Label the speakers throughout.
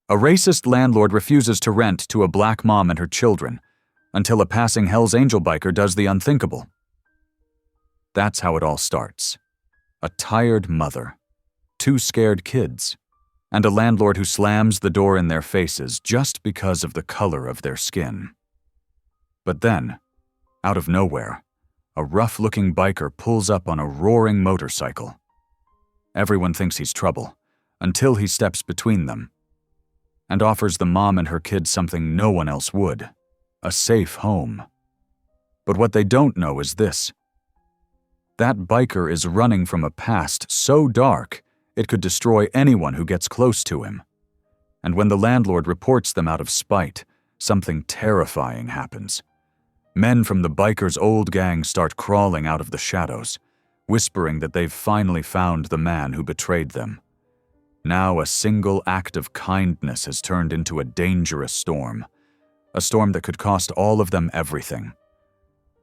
Speaker 1: A racist landlord refuses to rent to a black mom and her children until a passing Hell's Angel biker does the unthinkable. That's how it all starts. A tired mother, 2 scared kids, and a landlord who slams the door in their faces just because of the color of their skin. But then, out of nowhere, a rough-looking biker pulls up on a roaring motorcycle. Everyone thinks he's trouble, until he steps between them and offers the mom and her kids something no one else would: a safe home. But what they don't know is this: that biker is running from a past so dark it could destroy anyone who gets close to him. And when the landlord reports them out of spite, something terrifying happens. Men from the biker's old gang start crawling out of the shadows, whispering that they've finally found the man who betrayed them. Now a single act of kindness has turned into a dangerous storm, a storm that could cost all of them everything.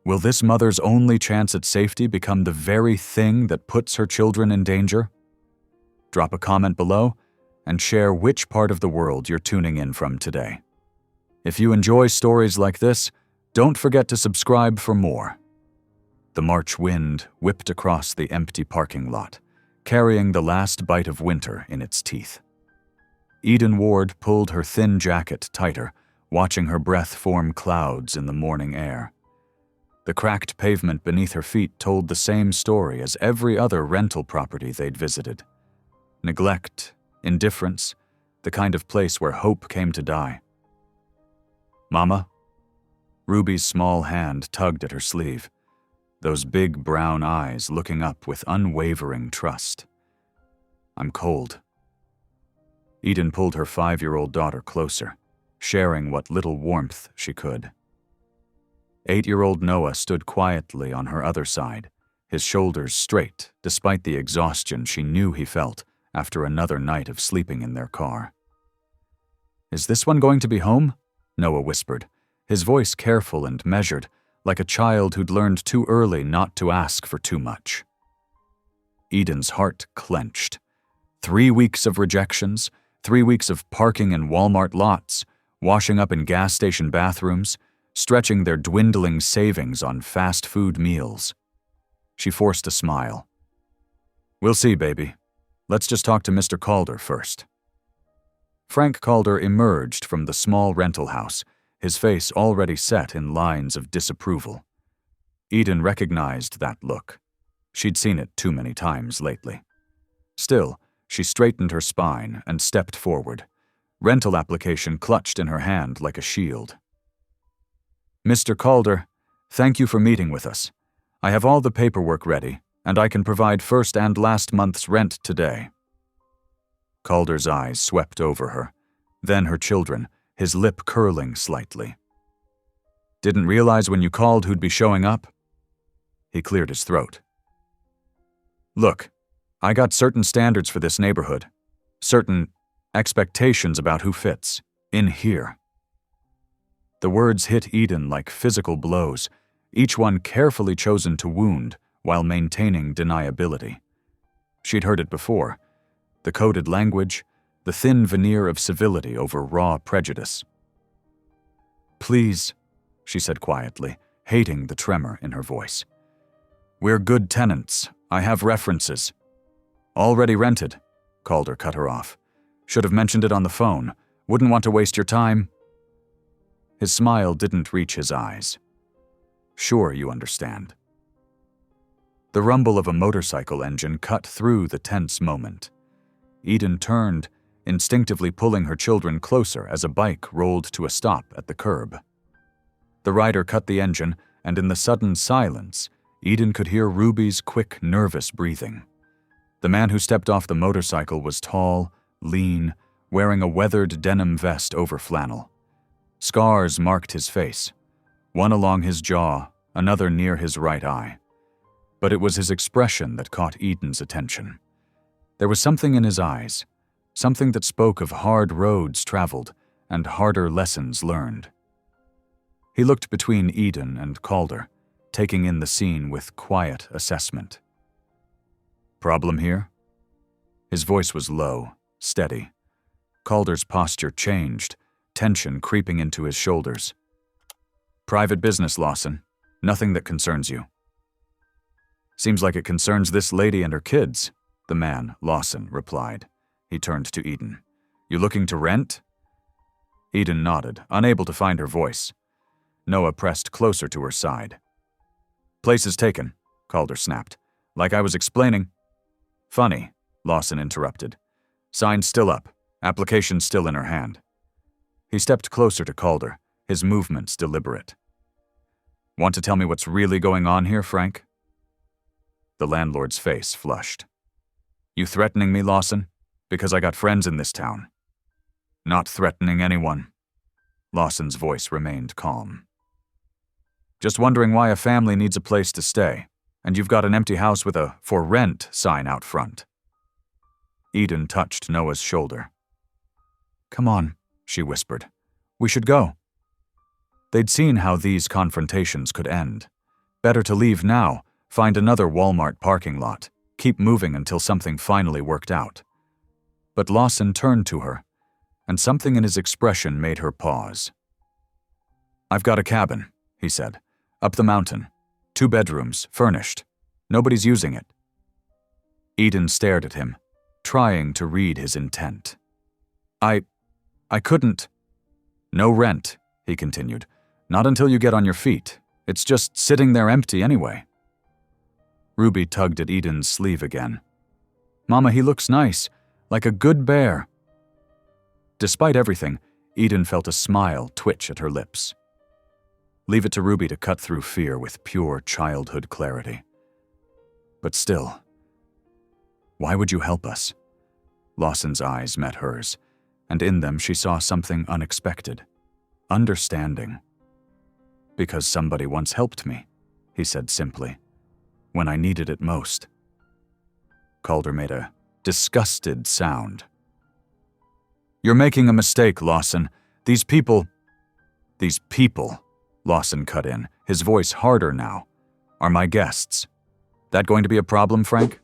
Speaker 1: Will this mother's only chance at safety become the very thing that puts her children in danger? Drop a comment below and share which part of the world you're tuning in from today. If you enjoy stories like this, don't forget to subscribe for more. The March wind whipped across the empty parking lot, carrying the last bite of winter in its teeth. Eden Ward pulled her thin jacket tighter, watching her breath form clouds in the morning air. The cracked pavement beneath her feet told the same story as every other rental property they'd visited. Neglect, indifference, the kind of place where hope came to die. "Mama?" Ruby's small hand tugged at her sleeve, those big brown eyes looking up with unwavering trust. "I'm cold." Eden pulled her 5-year-old daughter closer, sharing what little warmth she could. 8-year-old Noah stood quietly on her other side, his shoulders straight despite the exhaustion she knew he felt after another night of sleeping in their car. "Is this one going to be home?" Noah whispered, his voice careful and measured, like a child who'd learned too early not to ask for too much. Eden's heart clenched. 3 weeks of rejections, 3 weeks of parking in Walmart lots, washing up in gas station bathrooms, stretching their dwindling savings on fast food meals. She forced a smile. "We'll see, baby. Let's just talk to Mr. Calder first." Frank Calder emerged from the small rental house, his face already set in lines of disapproval. Eden recognized that look. She'd seen it too many times lately. Still, she straightened her spine and stepped forward, rental application clutched in her hand like a shield. "Mr. Calder, thank you for meeting with us. I have all the paperwork ready, and I can provide first and last month's rent today." Calder's eyes swept over her, then her children, his lip curling slightly. "Didn't realize when you called who'd be showing up?" He cleared his throat. "Look, I got certain standards for this neighborhood, certain expectations about who fits in here." The words hit Eden like physical blows, each one carefully chosen to wound while maintaining deniability. She'd heard it before: the coded language, the thin veneer of civility over raw prejudice. "Please," she said quietly, hating the tremor in her voice. "We're good tenants. I have references." "Already rented," Calder cut her off. "Should have mentioned it on the phone. Wouldn't want to waste your time." His smile didn't reach his eyes. "Sure, you understand." The rumble of a motorcycle engine cut through the tense moment. Eden turned, instinctively pulling her children closer as a bike rolled to a stop at the curb. The rider cut the engine, and in the sudden silence, Eden could hear Ruby's quick, nervous breathing. The man who stepped off the motorcycle was tall, lean, wearing a weathered denim vest over flannel. Scars marked his face, one along his jaw, another near his right eye. But it was his expression that caught Eden's attention. There was something in his eyes, something that spoke of hard roads traveled and harder lessons learned. He looked between Eden and Calder, taking in the scene with quiet assessment. "Problem here?" His voice was low, steady. Calder's posture changed, tension creeping into his shoulders. "Private business, Lawson. Nothing that concerns you." "Seems like it concerns this lady and her kids," the man, Lawson, replied. He turned to Eden. "You looking to rent?" Eden nodded, unable to find her voice. Noah pressed closer to her side. "Place is taken," Calder snapped. "Like I was explaining—" "Funny," Lawson interrupted. "Sign's still up. Application's still in her hand." He stepped closer to Calder, his movements deliberate. "Want to tell me what's really going on here, Frank?" The landlord's face flushed. "You threatening me, Lawson? Because I got friends in this town." "Not threatening anyone." Lawson's voice remained calm. "Just wondering why a family needs a place to stay, and you've got an empty house with a 'for rent' sign out front." Eden touched Noah's shoulder. "Come on," she whispered. "We should go." They'd seen how these confrontations could end. Better to leave now, find another Walmart parking lot, keep moving until something finally worked out. But Lawson turned to her, and something in his expression made her pause. "I've got a cabin," he said. "Up the mountain. 2 bedrooms, furnished. Nobody's using it." Eden stared at him, trying to read his intent. I couldn't." "No rent," he continued. "Not until you get on your feet. It's just sitting there empty anyway." Ruby tugged at Eden's sleeve again. "Mama, he looks nice, like a good bear." Despite everything, Eden felt a smile twitch at her lips. Leave it to Ruby to cut through fear with pure childhood clarity. But still, why would you help us? Lawson's eyes met hers, and in them she saw something unexpected. Understanding. "Because somebody once helped me," he said simply, "when I needed it most." Calder made a disgusted sound. "You're making a mistake, Lawson. These people, Lawson cut in, his voice harder now, "are my guests. That going to be a problem, Frank?"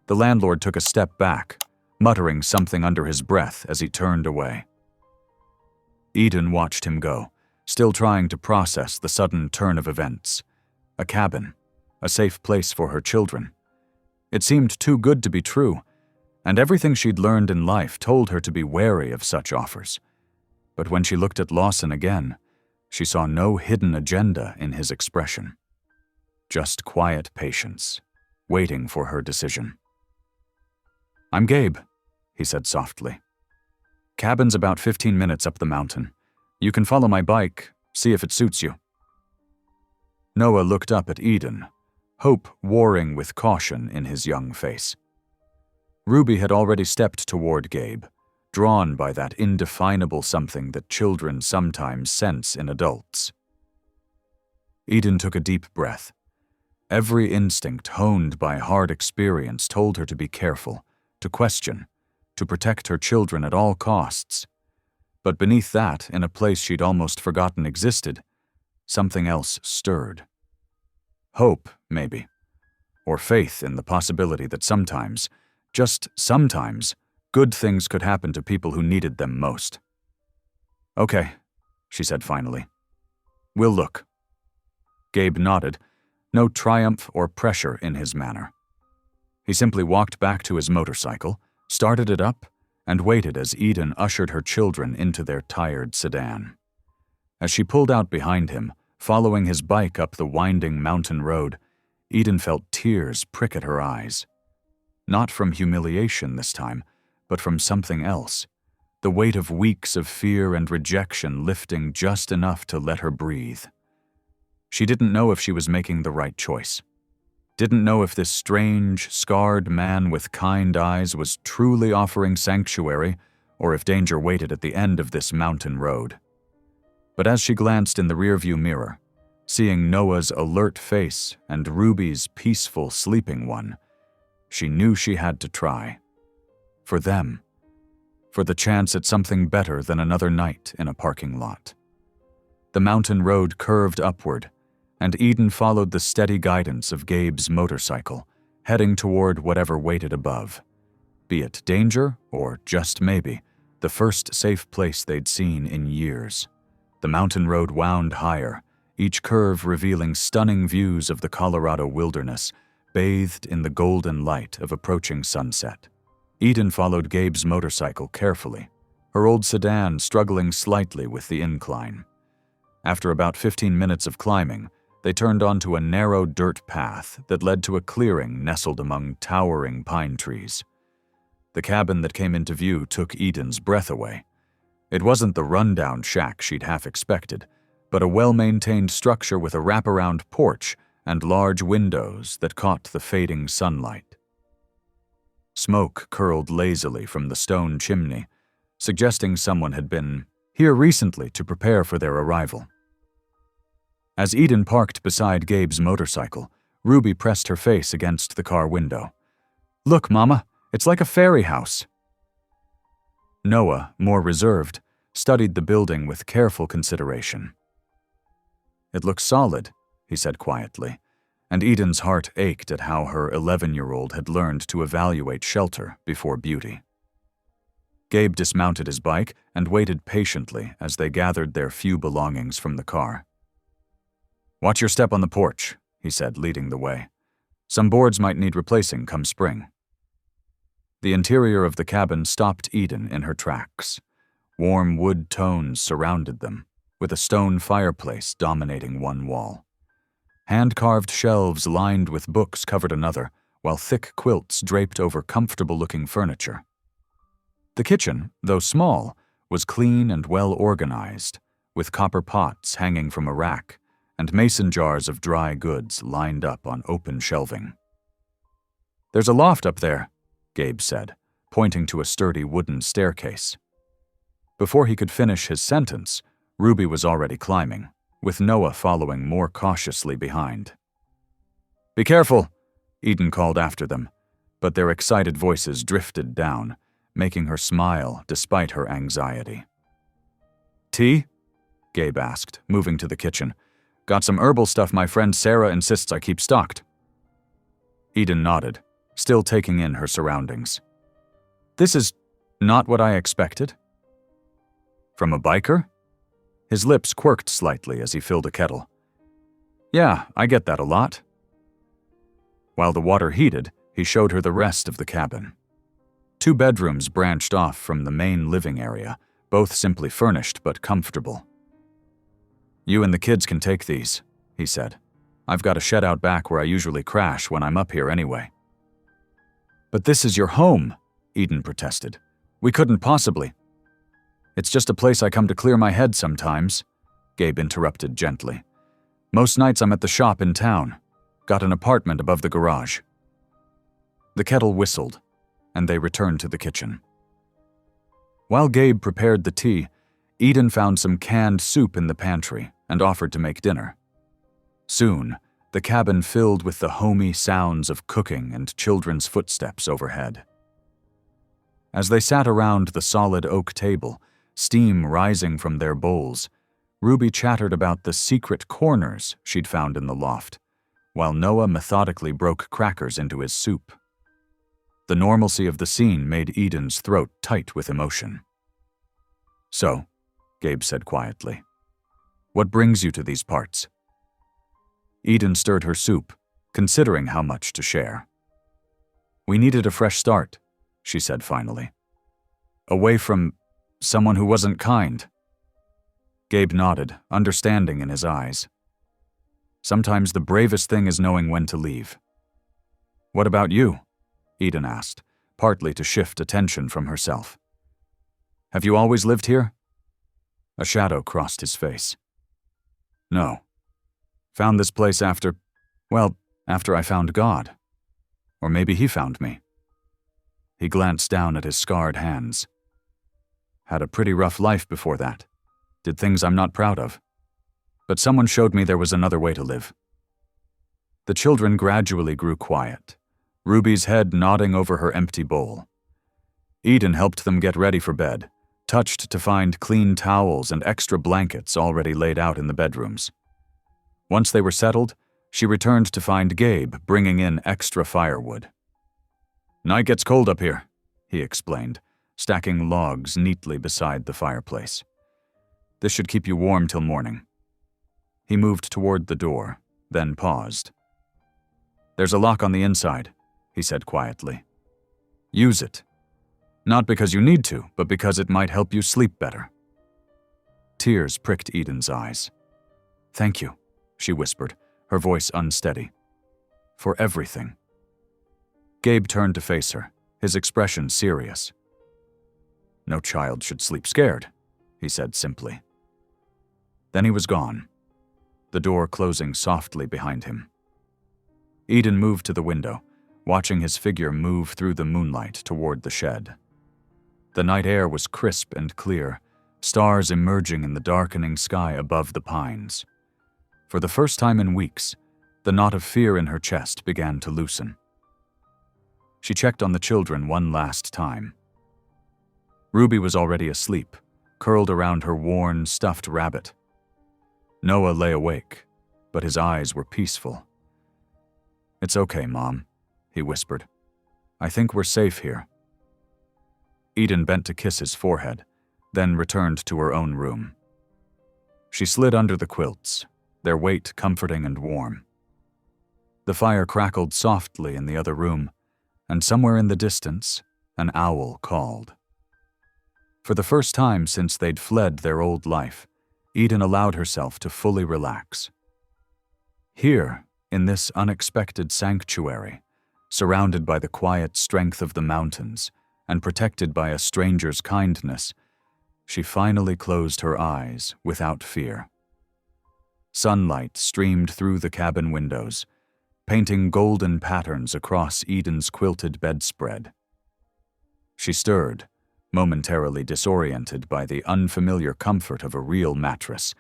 Speaker 1: The landlord took a step back, muttering something under his breath as he turned away. Eden watched him go, still trying to process the sudden turn of events. A cabin, a safe place for her children. It seemed too good to be true, and everything she'd learned in life told her to be wary of such offers. But when she looked at Lawson again, she saw no hidden agenda in his expression. Just quiet patience, waiting for her decision. "I'm Gabe," he said softly. "Cabin's about 15 minutes up the mountain. You can follow my bike, see if it suits you." Noah looked up at Eden, hope warring with caution in his young face. Ruby had already stepped toward Gabe, drawn by that indefinable something that children sometimes sense in adults. Eden took a deep breath. Every instinct honed by hard experience told her to be careful, to question, to protect her children at all costs. But beneath that, in a place she'd almost forgotten existed, something else stirred. Hope, maybe, or faith in the possibility that sometimes, just sometimes, good things could happen to people who needed them most. "Okay," she said finally. "We'll look." Gabe nodded, no triumph or pressure in his manner. He simply walked back to his motorcycle, started it up, and waited as Eden ushered her children into their tired sedan. As she pulled out behind him, following his bike up the winding mountain road, Eden felt tears prick at her eyes. Not from humiliation this time, but from something else, the weight of weeks of fear and rejection lifting just enough to let her breathe. She didn't know if she was making the right choice. Didn't know if this strange, scarred man with kind eyes was truly offering sanctuary, or if danger waited at the end of this mountain road. But as she glanced in the rearview mirror, seeing Noah's alert face and Ruby's peaceful sleeping one, she knew she had to try. For them. For the chance at something better than another night in a parking lot. The mountain road curved upward, and Eden followed the steady guidance of Gabe's motorcycle, heading toward whatever waited above. Be it danger, or just maybe, the first safe place they'd seen in years. The mountain road wound higher, each curve revealing stunning views of the Colorado wilderness, bathed in the golden light of approaching sunset. Eden followed Gabe's motorcycle carefully, her old sedan struggling slightly with the incline. After about 15 minutes of climbing, they turned onto a narrow dirt path that led to a clearing nestled among towering pine trees. The cabin that came into view took Eden's breath away. It wasn't the rundown shack she'd half expected, but a well-maintained structure with a wraparound porch and large windows that caught the fading sunlight. Smoke curled lazily from the stone chimney, suggesting someone had been here recently to prepare for their arrival. As Eden parked beside Gabe's motorcycle, Ruby pressed her face against the car window. "Look, Mama, it's like a fairy house." Noah, more reserved, studied the building with careful consideration. "It looks solid," he said quietly, and Eden's heart ached at how her 11-year-old had learned to evaluate shelter before beauty. Gabe dismounted his bike and waited patiently as they gathered their few belongings from the car. "Watch your step on the porch," he said, leading the way. "Some boards might need replacing come spring." The interior of the cabin stopped Eden in her tracks. Warm wood tones surrounded them, with a stone fireplace dominating one wall. Hand-carved shelves lined with books covered another, while thick quilts draped over comfortable-looking furniture. The kitchen, though small, was clean and well-organized, with copper pots hanging from a rack and mason jars of dry goods lined up on open shelving. "There's a loft up there," Gabe said, pointing to a sturdy wooden staircase. Before he could finish his sentence, Ruby was already climbing, with Noah following more cautiously behind. "Be careful," Eden called after them, but their excited voices drifted down, making her smile despite her anxiety. "Tea?" Gabe asked, moving to the kitchen. "Got some herbal stuff my friend Sarah insists I keep stocked." Eden nodded, still taking in her surroundings. "This is not what I expected." "From a biker?" His lips quirked slightly as he filled a kettle. "Yeah, I get that a lot." While the water heated, he showed her the rest of the cabin. 2 bedrooms branched off from the main living area, both simply furnished but comfortable. "You and the kids can take these," he said. "I've got a shed out back where I usually crash when I'm up here anyway." "But this is your home," Eden protested. "We couldn't possibly." "It's just a place I come to clear my head sometimes," Gabe interrupted gently. "Most nights I'm at the shop in town. Got an apartment above the garage." The kettle whistled, and they returned to the kitchen. While Gabe prepared the tea, Eden found some canned soup in the pantry and offered to make dinner. Soon, the cabin filled with the homey sounds of cooking and children's footsteps overhead. As they sat around the solid oak table, steam rising from their bowls, Ruby chattered about the secret corners she'd found in the loft, while Noah methodically broke crackers into his soup. The normalcy of the scene made Eden's throat tight with emotion. "So," Gabe said quietly, "what brings you to these parts?" Eden stirred her soup, considering how much to share. "We needed a fresh start," she said finally. "Away from someone who wasn't kind." Gabe nodded, understanding in his eyes. "Sometimes the bravest thing is knowing when to leave." "What about you?" Eden asked, partly to shift attention from herself. "Have you always lived here?" A shadow crossed his face. "No. Found this place after I found God. Or maybe he found me." He glanced down at his scarred hands. "Had a pretty rough life before that. Did things I'm not proud of. But someone showed me there was another way to live." The children gradually grew quiet, Ruby's head nodding over her empty bowl. Eden helped them get ready for bed, touched to find clean towels and extra blankets already laid out in the bedrooms. Once they were settled, she returned to find Gabe bringing in extra firewood. "Night gets cold up here," he explained, stacking logs neatly beside the fireplace. "This should keep you warm till morning." He moved toward the door, then paused. "There's a lock on the inside," he said quietly. "Use it. Not because you need to, but because it might help you sleep better." Tears pricked Eden's eyes. "Thank you," she whispered, her voice unsteady. "For everything." Gabe turned to face her, his expression serious. "No child should sleep scared," he said simply. Then he was gone, the door closing softly behind him. Eden moved to the window, watching his figure move through the moonlight toward the shed. The night air was crisp and clear, stars emerging in the darkening sky above the pines. For the first time in weeks, the knot of fear in her chest began to loosen. She checked on the children one last time. Ruby was already asleep, curled around her worn, stuffed rabbit. Noah lay awake, but his eyes were peaceful. "It's okay, Mom," he whispered. "I think we're safe here." Eden bent to kiss his forehead, then returned to her own room. She slid under the quilts, their weight comforting and warm. The fire crackled softly in the other room, and somewhere in the distance, an owl called. For the first time since they'd fled their old life, Eden allowed herself to fully relax. Here, in this unexpected sanctuary, surrounded by the quiet strength of the mountains and protected by a stranger's kindness, she finally closed her eyes without fear. Sunlight streamed through the cabin windows, painting golden patterns across Eden's quilted bedspread. She stirred, momentarily disoriented by the unfamiliar comfort of a real mattress,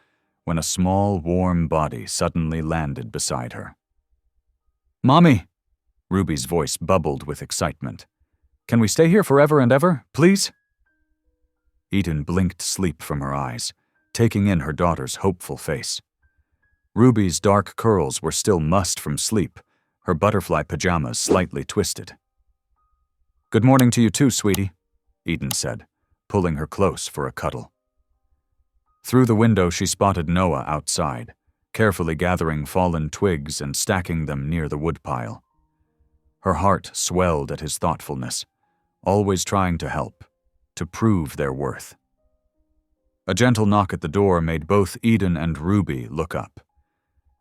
Speaker 1: when a small, warm body suddenly landed beside her. "Mommy!" Ruby's voice bubbled with excitement. "Can we stay here forever and ever, please?" Eden blinked sleep from her eyes, taking in her daughter's hopeful face. Ruby's dark curls were still mussed from sleep, her butterfly pajamas slightly twisted. "Good morning to you too, sweetie," Eden said, pulling her close for a cuddle. Through the window she spotted Noah outside, carefully gathering fallen twigs and stacking them near the woodpile. Her heart swelled at his thoughtfulness, always trying to help, to prove their worth. A gentle knock at the door made both Eden and Ruby look up.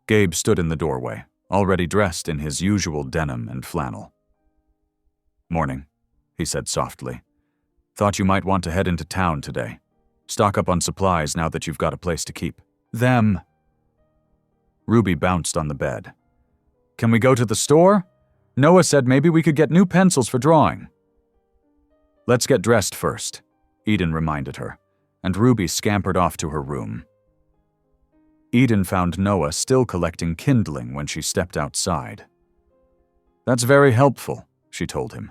Speaker 1: Gabe stood in the doorway, already dressed in his usual denim and flannel. "Morning," he said softly. "Thought you might want to head into town today. Stock up on supplies now that you've got a place to keep them." Ruby bounced on the bed. "Can we go to the store? Noah said maybe we could get new pencils for drawing." "Let's get dressed first," Eden reminded her, and Ruby scampered off to her room. Eden found Noah still collecting kindling when she stepped outside. "That's very helpful," she told him,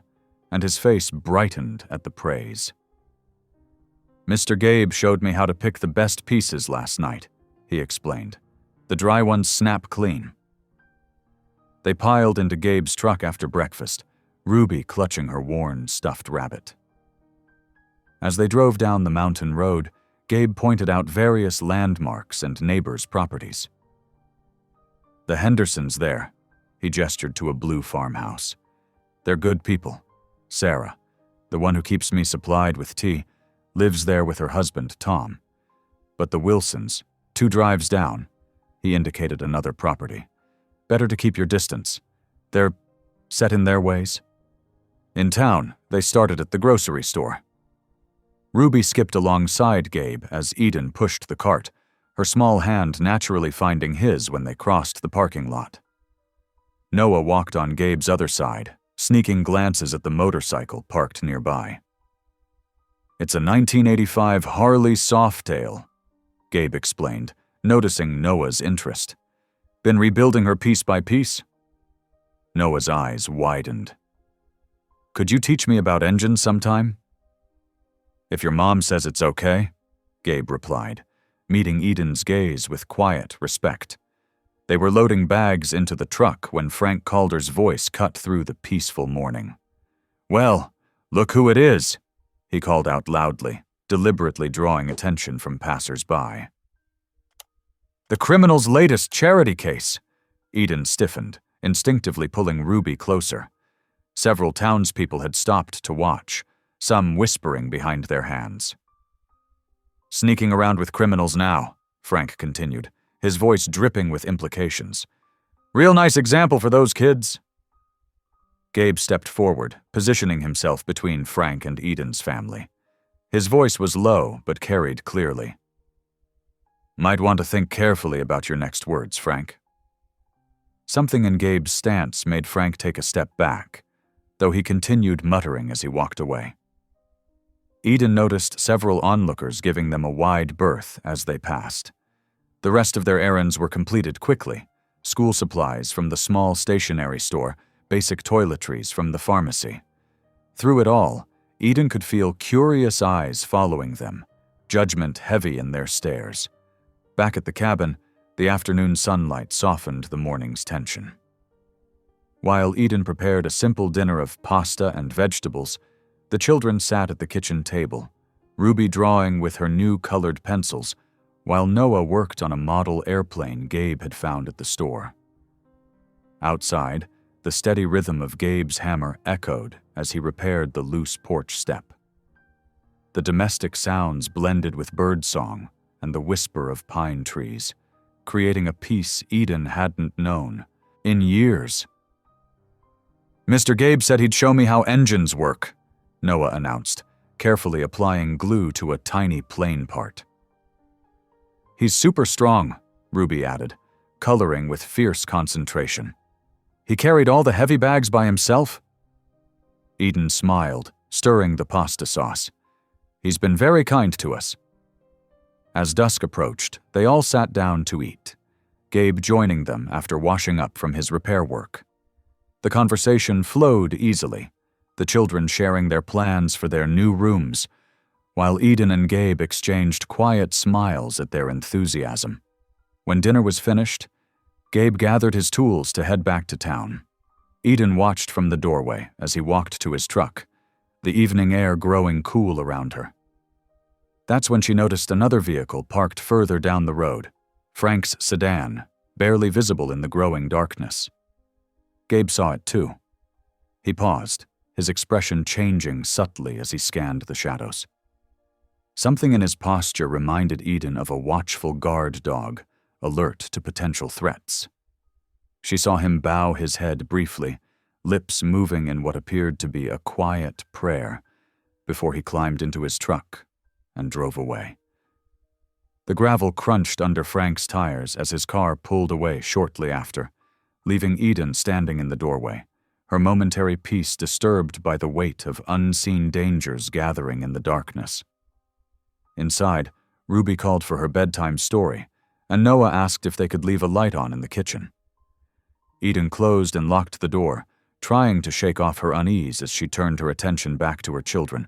Speaker 1: and his face brightened at the praise. "Mr. Gabe showed me how to pick the best pieces last night," he explained. "The dry ones snap clean." They piled into Gabe's truck after breakfast, Ruby clutching her worn, stuffed rabbit. As they drove down the mountain road, Gabe pointed out various landmarks and neighbors' properties. "The Hendersons there," he gestured to a blue farmhouse. "They're good people. Sarah, the one who keeps me supplied with tea, lives there with her husband, Tom. But the Wilsons, 2 drives down," he indicated another property. "Better to keep your distance. They're set in their ways." In town, they started at the grocery store. Ruby skipped alongside Gabe as Eden pushed the cart, her small hand naturally finding his when they crossed the parking lot. Noah walked on Gabe's other side, sneaking glances at the motorcycle parked nearby. "It's a 1985 Harley Softail," Gabe explained, noticing Noah's interest. "Been rebuilding her piece by piece?" Noah's eyes widened. "Could you teach me about engines sometime?" "If your mom says it's okay," Gabe replied, meeting Eden's gaze with quiet respect. They were loading bags into the truck when Frank Calder's voice cut through the peaceful morning. "Well, "Look who it is," he called out loudly, deliberately drawing attention from passers-by. "The criminal's latest charity case." Eden stiffened, instinctively pulling Ruby closer. Several townspeople had stopped to watch, some whispering behind their hands. "Sneaking around with criminals now," Frank continued, his voice dripping with implications. "Real nice example for those kids." Gabe stepped forward, positioning himself between Frank and Eden's family. His voice was low, but carried clearly. "Might want to think carefully about your next words, Frank." Something in Gabe's stance made Frank take a step back, though he continued muttering as he walked away. Eden noticed several onlookers giving them a wide berth as they passed. The rest of their errands were completed quickly: school supplies from the small stationery store, basic toiletries from the pharmacy. Through it all, Eden could feel curious eyes following them, judgment heavy in their stares. Back at the cabin, the afternoon sunlight softened the morning's tension. While Eden prepared a simple dinner of pasta and vegetables, the children sat at the kitchen table, Ruby drawing with her new colored pencils, while Noah worked on a model airplane Gabe had found at the store. Outside, the steady rhythm of Gabe's hammer echoed as he repaired the loose porch step. The domestic sounds blended with birdsong and the whisper of pine trees, creating a peace Eden hadn't known in years. "Mr. Gabe said he'd show me how engines work," Noah announced, carefully applying glue to a tiny plane part. "He's super strong," Ruby added, coloring with fierce concentration. "He carried all the heavy bags by himself?" Eden smiled, stirring the pasta sauce. "He's been very kind to us." As dusk approached, they all sat down to eat, Gabe joining them after washing up from his repair work. The conversation flowed easily, the children sharing their plans for their new rooms, while Eden and Gabe exchanged quiet smiles at their enthusiasm. When dinner was finished, Gabe gathered his tools to head back to town. Eden watched from the doorway as he walked to his truck, the evening air growing cool around her. That's when she noticed another vehicle parked further down the road, Frank's sedan, barely visible in the growing darkness. Gabe saw it too. He paused, his expression changing subtly as he scanned the shadows. Something in his posture reminded Eden of a watchful guard dog, alert to potential threats. She saw him bow his head briefly, lips moving in what appeared to be a quiet prayer, before he climbed into his truck and drove away. The gravel crunched under Frank's tires as his car pulled away shortly after, leaving Eden standing in the doorway, her momentary peace disturbed by the weight of unseen dangers gathering in the darkness. Inside, Ruby called for her bedtime story, and Noah asked if they could leave a light on in the kitchen. Eden closed and locked the door, trying to shake off her unease as she turned her attention back to her children,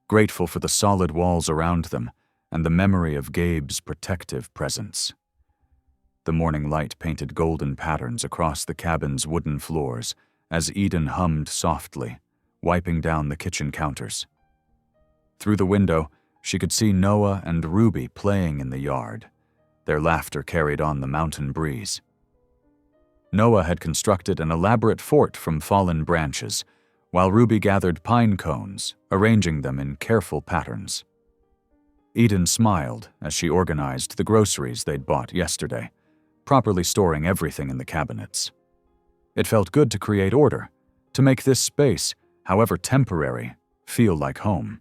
Speaker 1: grateful for the solid walls around them and the memory of Gabe's protective presence. The morning light painted golden patterns across the cabin's wooden floors as Eden hummed softly, wiping down the kitchen counters. Through the window, she could see Noah and Ruby playing in the yard. Their laughter carried on the mountain breeze. Noah had constructed an elaborate fort from fallen branches, while Ruby gathered pine cones, arranging them in careful patterns. Eden smiled as she organized the groceries they'd bought yesterday, properly storing everything in the cabinets. It felt good to create order, to make this space, however temporary, feel like home.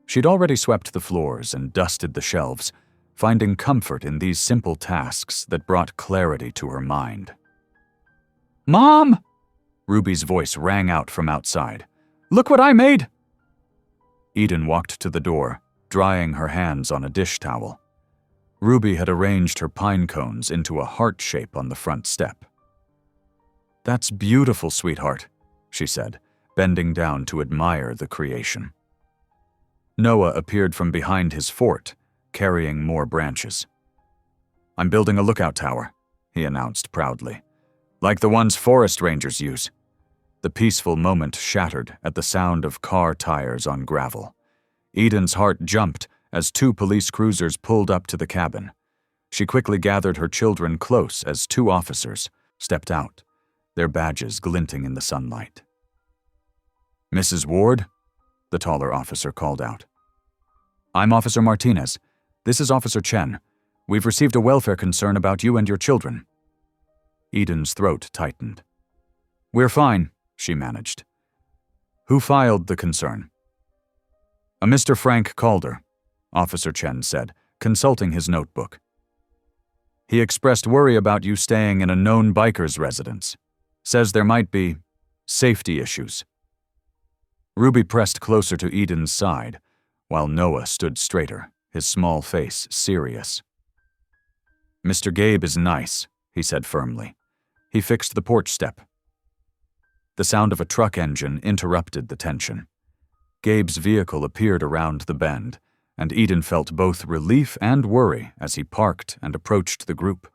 Speaker 1: She'd already swept the floors and dusted the shelves, finding comfort in these simple tasks that brought clarity to her mind. "Mom!" Ruby's voice rang out from outside. "Look what I made!" Eden walked to the door, drying her hands on a dish towel. Ruby had arranged her pine cones into a heart shape on the front step. "That's beautiful, sweetheart," she said, bending down to admire the creation. Noah appeared from behind his fort, carrying more branches. "I'm building a lookout tower," he announced proudly, "like the ones forest rangers use." The peaceful moment shattered at the sound of car tires on gravel. Eden's heart jumped as 2 police cruisers pulled up to the cabin. She quickly gathered her children close as 2 officers stepped out, their badges glinting in the sunlight. "Mrs. Ward?" the taller officer called out. "I'm Officer Martinez. This is Officer Chen. We've received a welfare concern about you and your children." Eden's throat tightened. "We're fine," she managed. "Who filed the concern?" "A Mr. Frank Calder," Officer Chen said, consulting his notebook. "He expressed worry about you staying in a known biker's residence. Says there might be safety issues." Ruby pressed closer to Eden's side, while Noah stood straighter, his small face serious. "Mr. Gabe is nice," he said firmly. He fixed the porch step. The sound of a truck engine interrupted the tension. Gabe's vehicle appeared around the bend, and Eden felt both relief and worry as he parked and approached the group.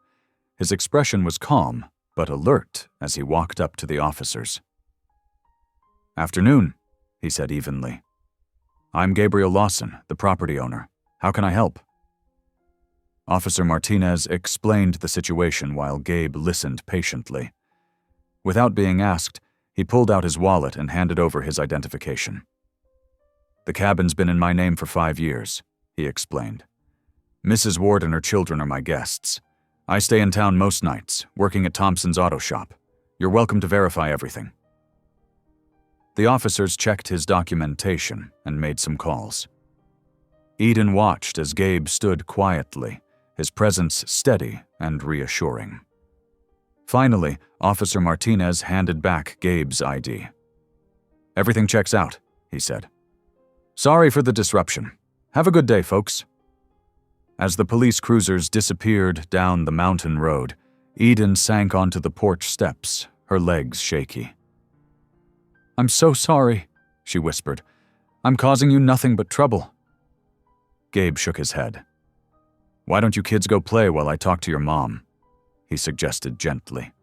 Speaker 1: His expression was calm, but alert as he walked up to the officers. "Afternoon," he said evenly. "I'm Gabriel Lawson, the property owner. How can I help?" Officer Martinez explained the situation while Gabe listened patiently. Without being asked, he pulled out his wallet and handed over his identification. "The cabin's been in my name for 5 years," he explained. "Mrs. Ward and her children are my guests. I stay in town most nights, working at Thompson's auto shop. You're welcome to verify everything." The officers checked his documentation and made some calls. Eden watched as Gabe stood quietly, his presence steady and reassuring. Finally, Officer Martinez handed back Gabe's ID. "Everything checks out," he said. "Sorry for the disruption. Have a good day, folks." As the police cruisers disappeared down the mountain road, Eden sank onto the porch steps, her legs shaky. "I'm so sorry," she whispered. "I'm causing you nothing but trouble." Gabe shook his head. "Why don't you kids go play while I talk to your mom?" he suggested gently.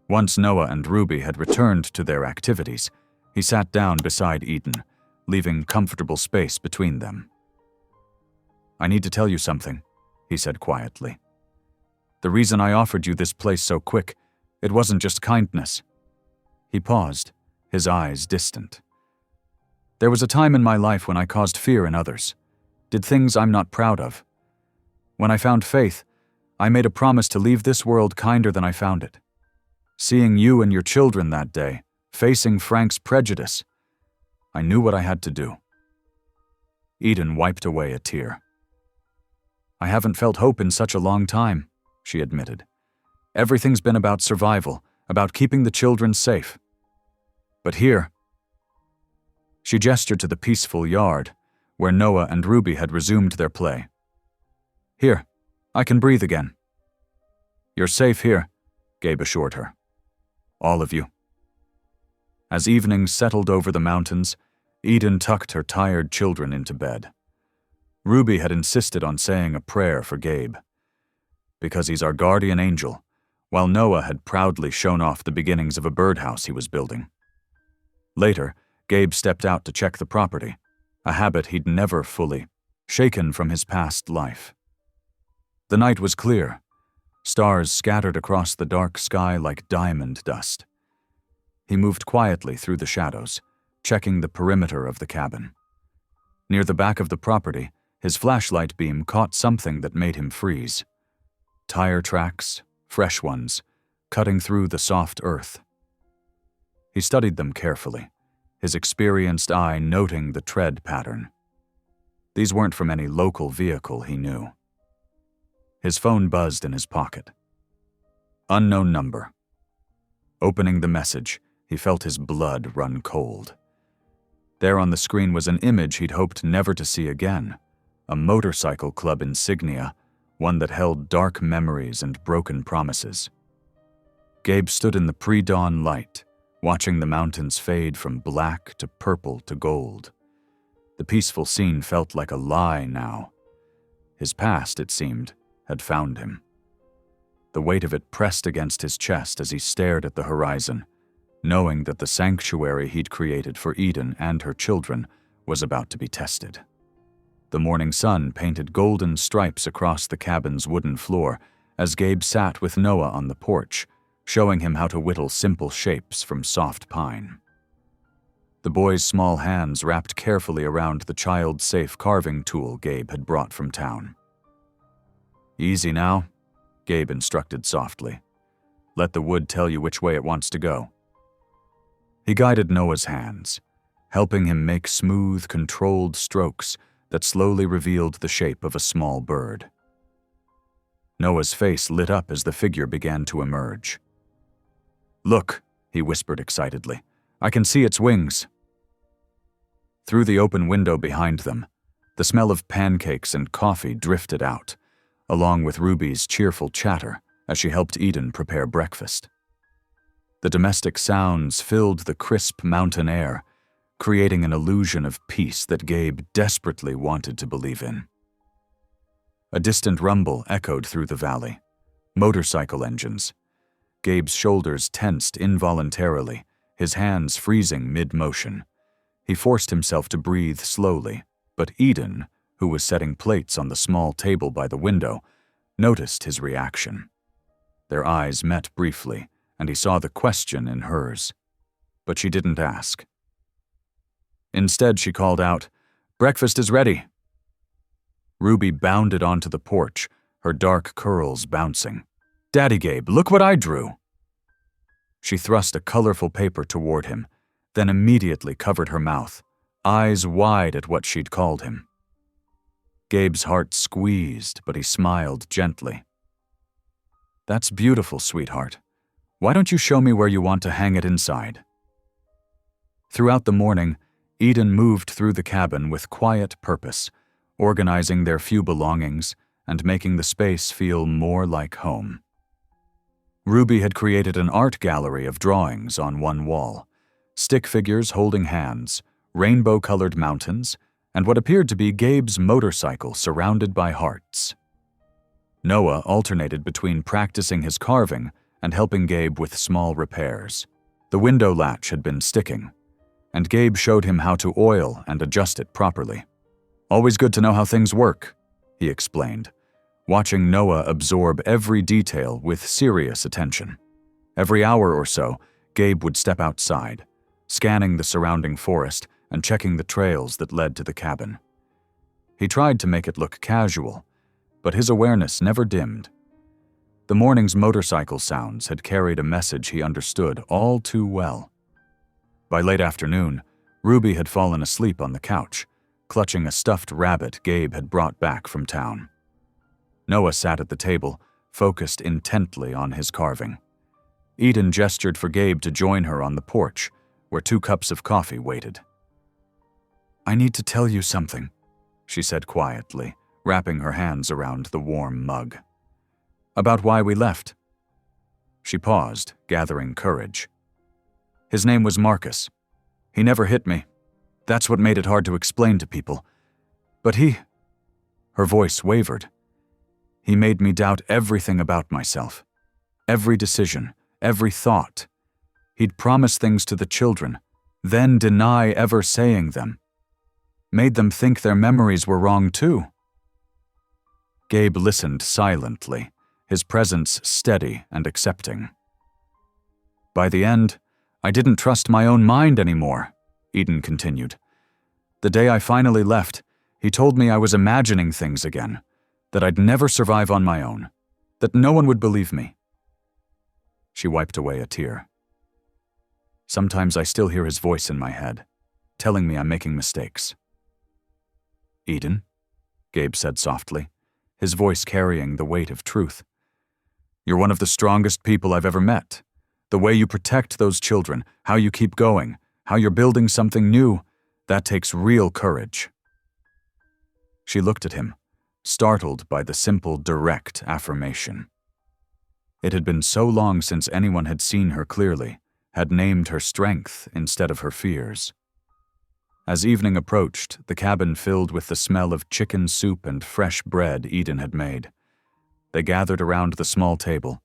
Speaker 1: Once Noah and Ruby had returned to their activities, he sat down beside Eden, leaving comfortable space between them. "I need to tell you something," he said quietly. "The reason I offered you this place so quick, it wasn't just kindness." He paused, his eyes distant. "There was a time in my life when I caused fear in others, did things I'm not proud of. When I found faith, I made a promise to leave this world kinder than I found it. Seeing you and your children that day, facing Frank's prejudice, I knew what I had to do." Eden wiped away a tear. "I haven't felt hope in such a long time," she admitted. "Everything's been about survival, about keeping the children safe. But here..." She gestured to the peaceful yard, where Noah and Ruby had resumed their play. "Here, I can breathe again." "You're safe here," Gabe assured her. "All of you." As evening settled over the mountains, Eden tucked her tired children into bed. Ruby had insisted on saying a prayer for Gabe. Because he's our guardian angel, while Noah had proudly shown off the beginnings of a birdhouse he was building. Later, Gabe stepped out to check the property, a habit he'd never fully shaken from his past life. The night was clear, stars scattered across the dark sky like diamond dust. He moved quietly through the shadows, checking the perimeter of the cabin. Near the back of the property, his flashlight beam caught something that made him freeze. Tire tracks, fresh ones, cutting through the soft earth. He studied them carefully, his experienced eye noting the tread pattern. These weren't from any local vehicle he knew. His phone buzzed in his pocket. Unknown number. Opening the message, he felt his blood run cold. There on the screen was an image he'd hoped never to see again, a motorcycle club insignia, one that held dark memories and broken promises. Gabe stood in the pre-dawn light, watching the mountains fade from black to purple to gold. The peaceful scene felt like a lie now. His past, it seemed, had found him. The weight of it pressed against his chest as he stared at the horizon, knowing that the sanctuary he'd created for Eden and her children was about to be tested. The morning sun painted golden stripes across the cabin's wooden floor as Gabe sat with Noah on the porch, showing him how to whittle simple shapes from soft pine. The boy's small hands wrapped carefully around the child-safe carving tool Gabe had brought from town. "Easy now," Gabe instructed softly. "Let the wood tell you which way it wants to go." He guided Noah's hands, helping him make smooth, controlled strokes that slowly revealed the shape of a small bird. Noah's face lit up as the figure began to emerge. "Look," he whispered excitedly. "I can see its wings." Through the open window behind them, the smell of pancakes and coffee drifted out, along with Ruby's cheerful chatter as she helped Eden prepare breakfast. The domestic sounds filled the crisp mountain air, creating an illusion of peace that Gabe desperately wanted to believe in. A distant rumble echoed through the valley. Motorcycle engines. Gabe's shoulders tensed involuntarily, his hands freezing mid-motion. He forced himself to breathe slowly, but Eden, who was setting plates on the small table by the window, noticed his reaction. Their eyes met briefly, and he saw the question in hers. But she didn't ask. Instead, she called out, "Breakfast is ready." Ruby bounded onto the porch, her dark curls bouncing. "Daddy Gabe, look what I drew!" She thrust a colorful paper toward him, then immediately covered her mouth, eyes wide at what she'd called him. Gabe's heart squeezed, but he smiled gently. "That's beautiful, sweetheart. Why don't you show me where you want to hang it inside?" Throughout the morning, Eden moved through the cabin with quiet purpose, organizing their few belongings and making the space feel more like home. Ruby had created an art gallery of drawings on one wall, stick figures holding hands, rainbow-colored mountains, and what appeared to be Gabe's motorcycle surrounded by hearts. Noah alternated between practicing his carving and helping Gabe with small repairs. The window latch had been sticking, and Gabe showed him how to oil and adjust it properly. "Always good to know how things work," he explained, watching Noah absorb every detail with serious attention. Every hour or so, Gabe would step outside, scanning the surrounding forest and checking the trails that led to the cabin. He tried to make it look casual, but his awareness never dimmed. The morning's motorcycle sounds had carried a message he understood all too well. By late afternoon, Ruby had fallen asleep on the couch, clutching a stuffed rabbit Gabe had brought back from town. Noah sat at the table, focused intently on his carving. Eden gestured for Gabe to join her on the porch, where 2 cups of coffee waited. "I need to tell you something," she said quietly, wrapping her hands around the warm mug. "About why we left." She paused, gathering courage. "His name was Marcus. He never hit me. That's what made it hard to explain to people. But he..." Her voice wavered. "He made me doubt everything about myself. Every decision, every thought. He'd promise things to the children, then deny ever saying them. Made them think their memories were wrong too." Gabe listened silently, his presence steady and accepting. "By the end, I didn't trust my own mind anymore," Eden continued. "The day I finally left, he told me I was imagining things again, that I'd never survive on my own, that no one would believe me." She wiped away a tear. "Sometimes I still hear his voice in my head, telling me I'm making mistakes." "Eden," Gabe said softly, his voice carrying the weight of truth. "You're one of the strongest people I've ever met. The way you protect those children, how you keep going, how you're building something new, that takes real courage." She looked at him, startled by the simple, direct affirmation. It had been so long since anyone had seen her clearly, had named her strength instead of her fears. As evening approached, the cabin filled with the smell of chicken soup and fresh bread Eden had made. They gathered around the small table,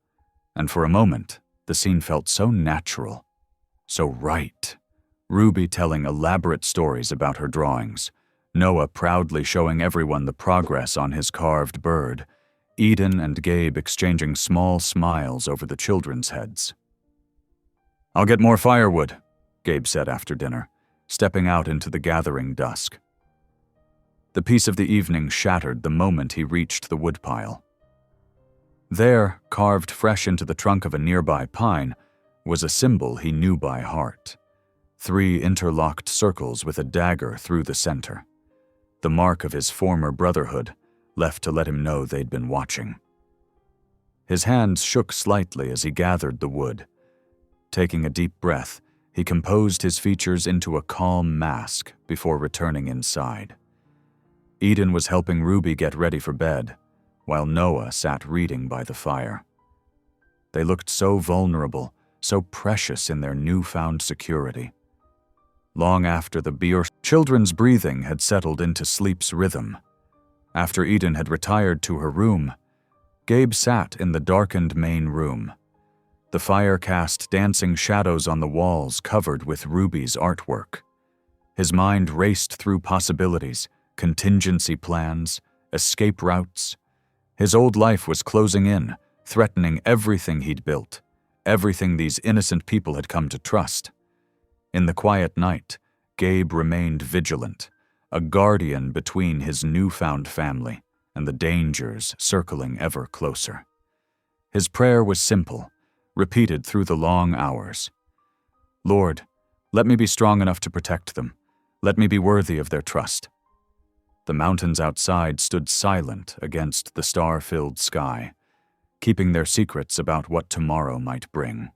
Speaker 1: and for a moment, the scene felt so natural. So right. Ruby telling elaborate stories about her drawings, Noah proudly showing everyone the progress on his carved bird, Eden and Gabe exchanging small smiles over the children's heads. "I'll get more firewood," Gabe said after dinner, stepping out into the gathering dusk. The peace of the evening shattered the moment he reached the woodpile. There, carved fresh into the trunk of a nearby pine, was a symbol he knew by heart. 3 interlocked circles with a dagger through the center. The mark of his former brotherhood, left to let him know they'd been watching. His hands shook slightly as he gathered the wood. Taking a deep breath, he composed his features into a calm mask before returning inside. Eden was helping Ruby get ready for bed, while Noah sat reading by the fire. They looked so vulnerable, so precious in their newfound security. Long after the children's breathing had settled into sleep's rhythm, after Eden had retired to her room, Gabe sat in the darkened main room. The fire cast dancing shadows on the walls covered with Ruby's artwork. His mind raced through possibilities, contingency plans, escape routes. His old life was closing in, threatening everything he'd built, everything these innocent people had come to trust. In the quiet night, Gabe remained vigilant, a guardian between his newfound family and the dangers circling ever closer. His prayer was simple, repeated through the long hours. "Lord, let me be strong enough to protect them. Let me be worthy of their trust." The mountains outside stood silent against the star-filled sky, keeping their secrets about what tomorrow might bring.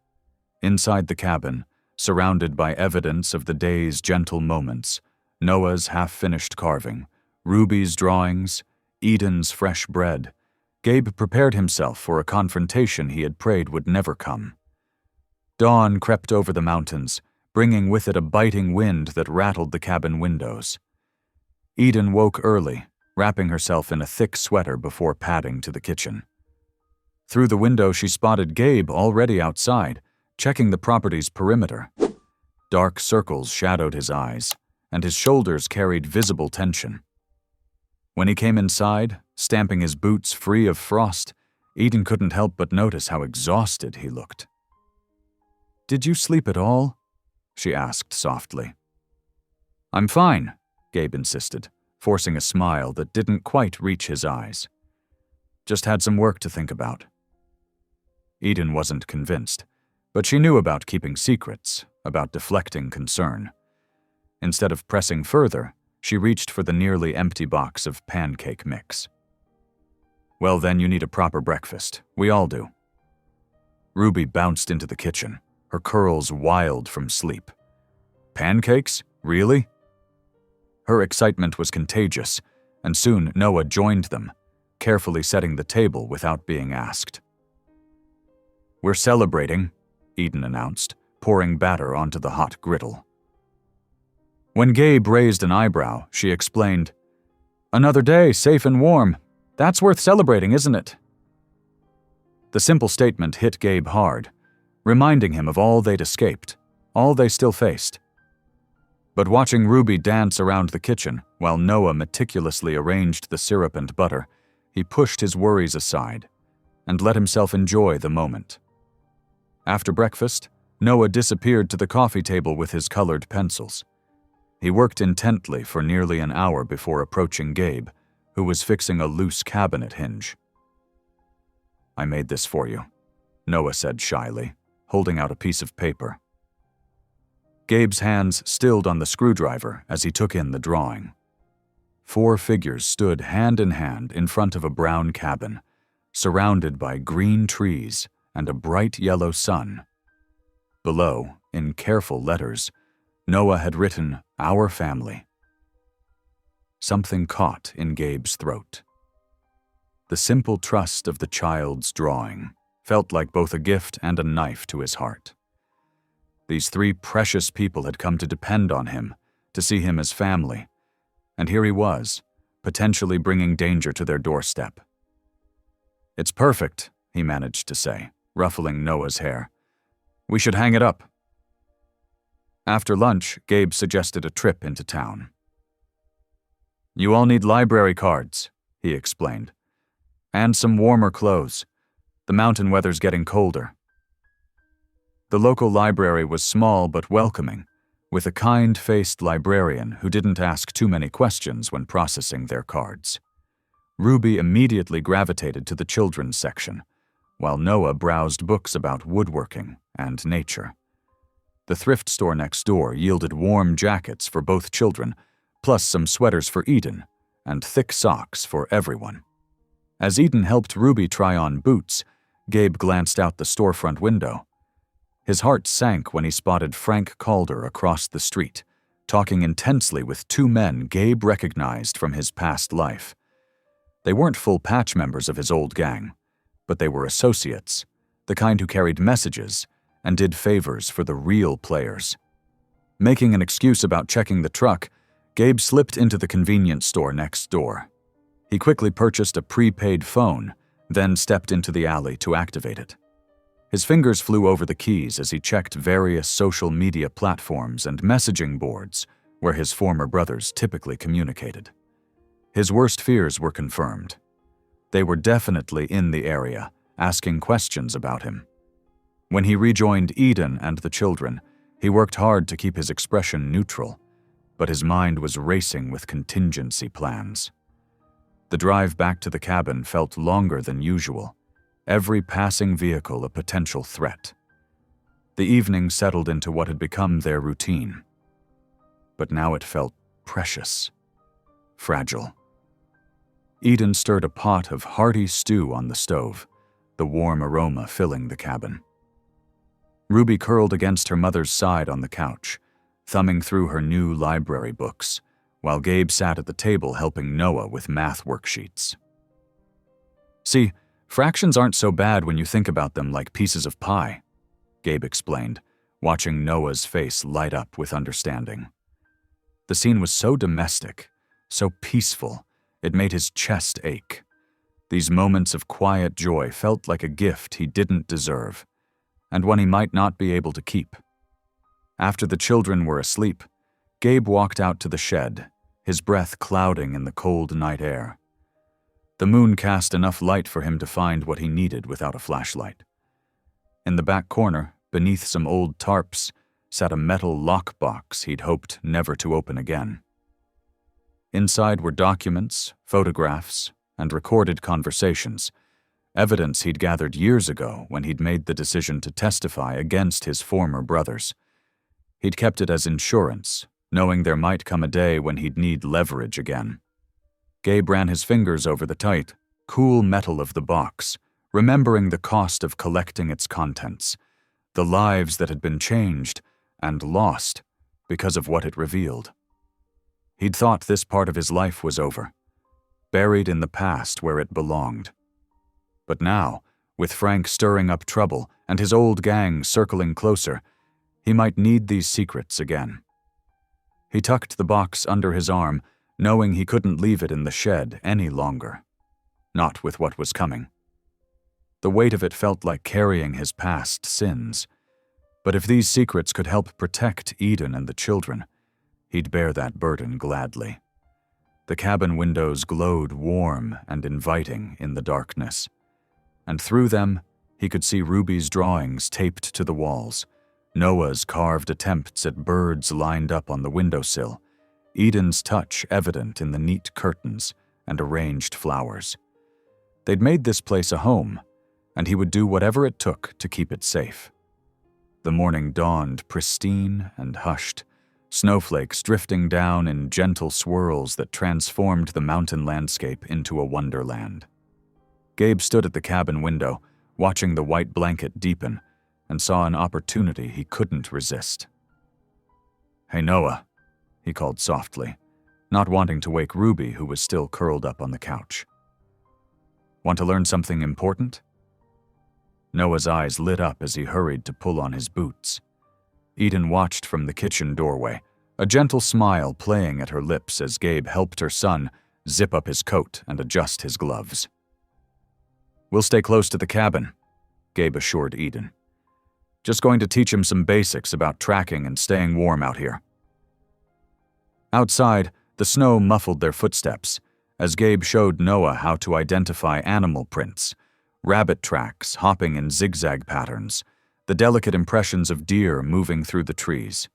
Speaker 1: Inside the cabin, surrounded by evidence of the day's gentle moments, Noah's half-finished carving, Ruby's drawings, Eden's fresh bread, Gabe prepared himself for a confrontation he had prayed would never come. Dawn crept over the mountains, bringing with it a biting wind that rattled the cabin windows. Eden woke early, wrapping herself in a thick sweater before padding to the kitchen. Through the window she spotted Gabe already outside, checking the property's perimeter. Dark circles shadowed his eyes, and his shoulders carried visible tension. When he came inside, stamping his boots free of frost, Eden couldn't help but notice how exhausted he looked. "Did you sleep at all?" she asked softly. "I'm fine," Gabe insisted, forcing a smile that didn't quite reach his eyes. "Just had some work to think about." Eden wasn't convinced, but she knew about keeping secrets, about deflecting concern. Instead of pressing further, she reached for the nearly empty box of pancake mix. "Well, then you need a proper breakfast. We all do." Ruby bounced into the kitchen, her curls wild from sleep. "Pancakes? Really?" Her excitement was contagious, and soon Noah joined them, carefully setting the table without being asked. "We're celebrating," Eden announced, pouring batter onto the hot griddle. When Gabe raised an eyebrow, she explained, "Another day, safe and warm. That's worth celebrating, isn't it?" The simple statement hit Gabe hard, reminding him of all they'd escaped, all they still faced. But watching Ruby dance around the kitchen while Noah meticulously arranged the syrup and butter, he pushed his worries aside and let himself enjoy the moment. After breakfast, Noah disappeared to the coffee table with his colored pencils. He worked intently for nearly an hour before approaching Gabe, who was fixing a loose cabinet hinge. "I made this for you," Noah said shyly, holding out a piece of paper. Gabe's hands stilled on the screwdriver as he took in the drawing. 4 figures stood hand in hand in front of a brown cabin, surrounded by green trees and a bright yellow sun. Below, in careful letters, Noah had written, "Our family." Something caught in Gabe's throat. The simple trust of the child's drawing felt like both a gift and a knife to his heart. These 3 precious people had come to depend on him, to see him as family, and here he was, potentially bringing danger to their doorstep. "It's perfect," he managed to say, ruffling Noah's hair. "We should hang it up." After lunch, Gabe suggested a trip into town. "You all need library cards," he explained. "And some warmer clothes. The mountain weather's getting colder." The local library was small but welcoming, with a kind-faced librarian who didn't ask too many questions when processing their cards. Ruby immediately gravitated to the children's section, while Noah browsed books about woodworking and nature. The thrift store next door yielded warm jackets for both children, plus some sweaters for Eden, and thick socks for everyone. As Eden helped Ruby try on boots, Gabe glanced out the storefront window. His heart sank when he spotted Frank Calder across the street, talking intensely with two men Gabe recognized from his past life. They weren't full patch members of his old gang, but they were associates, the kind who carried messages and did favors for the real players. Making an excuse about checking the truck, Gabe slipped into the convenience store next door. He quickly purchased a prepaid phone, then stepped into the alley to activate it. His fingers flew over the keys as he checked various social media platforms and messaging boards where his former brothers typically communicated. His worst fears were confirmed. They were definitely in the area, asking questions about him. When he rejoined Eden and the children, he worked hard to keep his expression neutral, but his mind was racing with contingency plans. The drive back to the cabin felt longer than usual, every passing vehicle a potential threat. The evening settled into what had become their routine. But now it felt precious, fragile. Eden stirred a pot of hearty stew on the stove, the warm aroma filling the cabin. Ruby curled against her mother's side on the couch, thumbing through her new library books, while Gabe sat at the table helping Noah with math worksheets. "See, fractions aren't so bad when you think about them like pieces of pie," Gabe explained, watching Noah's face light up with understanding. The scene was so domestic, so peaceful, it made his chest ache. These moments of quiet joy felt like a gift he didn't deserve, and one he might not be able to keep. After the children were asleep, Gabe walked out to the shed, his breath clouding in the cold night air. The moon cast enough light for him to find what he needed without a flashlight. In the back corner, beneath some old tarps, sat a metal lockbox he'd hoped never to open again. Inside were documents, photographs, and recorded conversations, evidence he'd gathered years ago when he'd made the decision to testify against his former brothers. He'd kept it as insurance, knowing there might come a day when he'd need leverage again. Gabe ran his fingers over the tight, cool metal of the box, remembering the cost of collecting its contents, the lives that had been changed and lost because of what it revealed. He'd thought this part of his life was over, buried in the past where it belonged. But now, with Frank stirring up trouble and his old gang circling closer, he might need these secrets again. He tucked the box under his arm, knowing he couldn't leave it in the shed any longer. Not with what was coming. The weight of it felt like carrying his past sins. But if these secrets could help protect Eden and the children, he'd bear that burden gladly. The cabin windows glowed warm and inviting in the darkness, and through them he could see Ruby's drawings taped to the walls, Noah's carved attempts at birds lined up on the windowsill, Eden's touch evident in the neat curtains and arranged flowers. They'd made this place a home, and he would do whatever it took to keep it safe. The morning dawned pristine and hushed, snowflakes drifting down in gentle swirls that transformed the mountain landscape into a wonderland. Gabe stood at the cabin window, watching the white blanket deepen, and saw an opportunity he couldn't resist. "Hey, Noah," he called softly, not wanting to wake Ruby, who was still curled up on the couch. "Want to learn something important?" Noah's eyes lit up as he hurried to pull on his boots. Eden watched from the kitchen doorway, a gentle smile playing at her lips as Gabe helped her son zip up his coat and adjust his gloves. "We'll stay close to the cabin," Gabe assured Eden. Just going to teach him some basics about tracking and staying warm out here." Outside, the snow muffled their footsteps as Gabe showed Noah how to identify animal prints, rabbit tracks hopping in zigzag patterns, the delicate impressions of deer moving through the trees.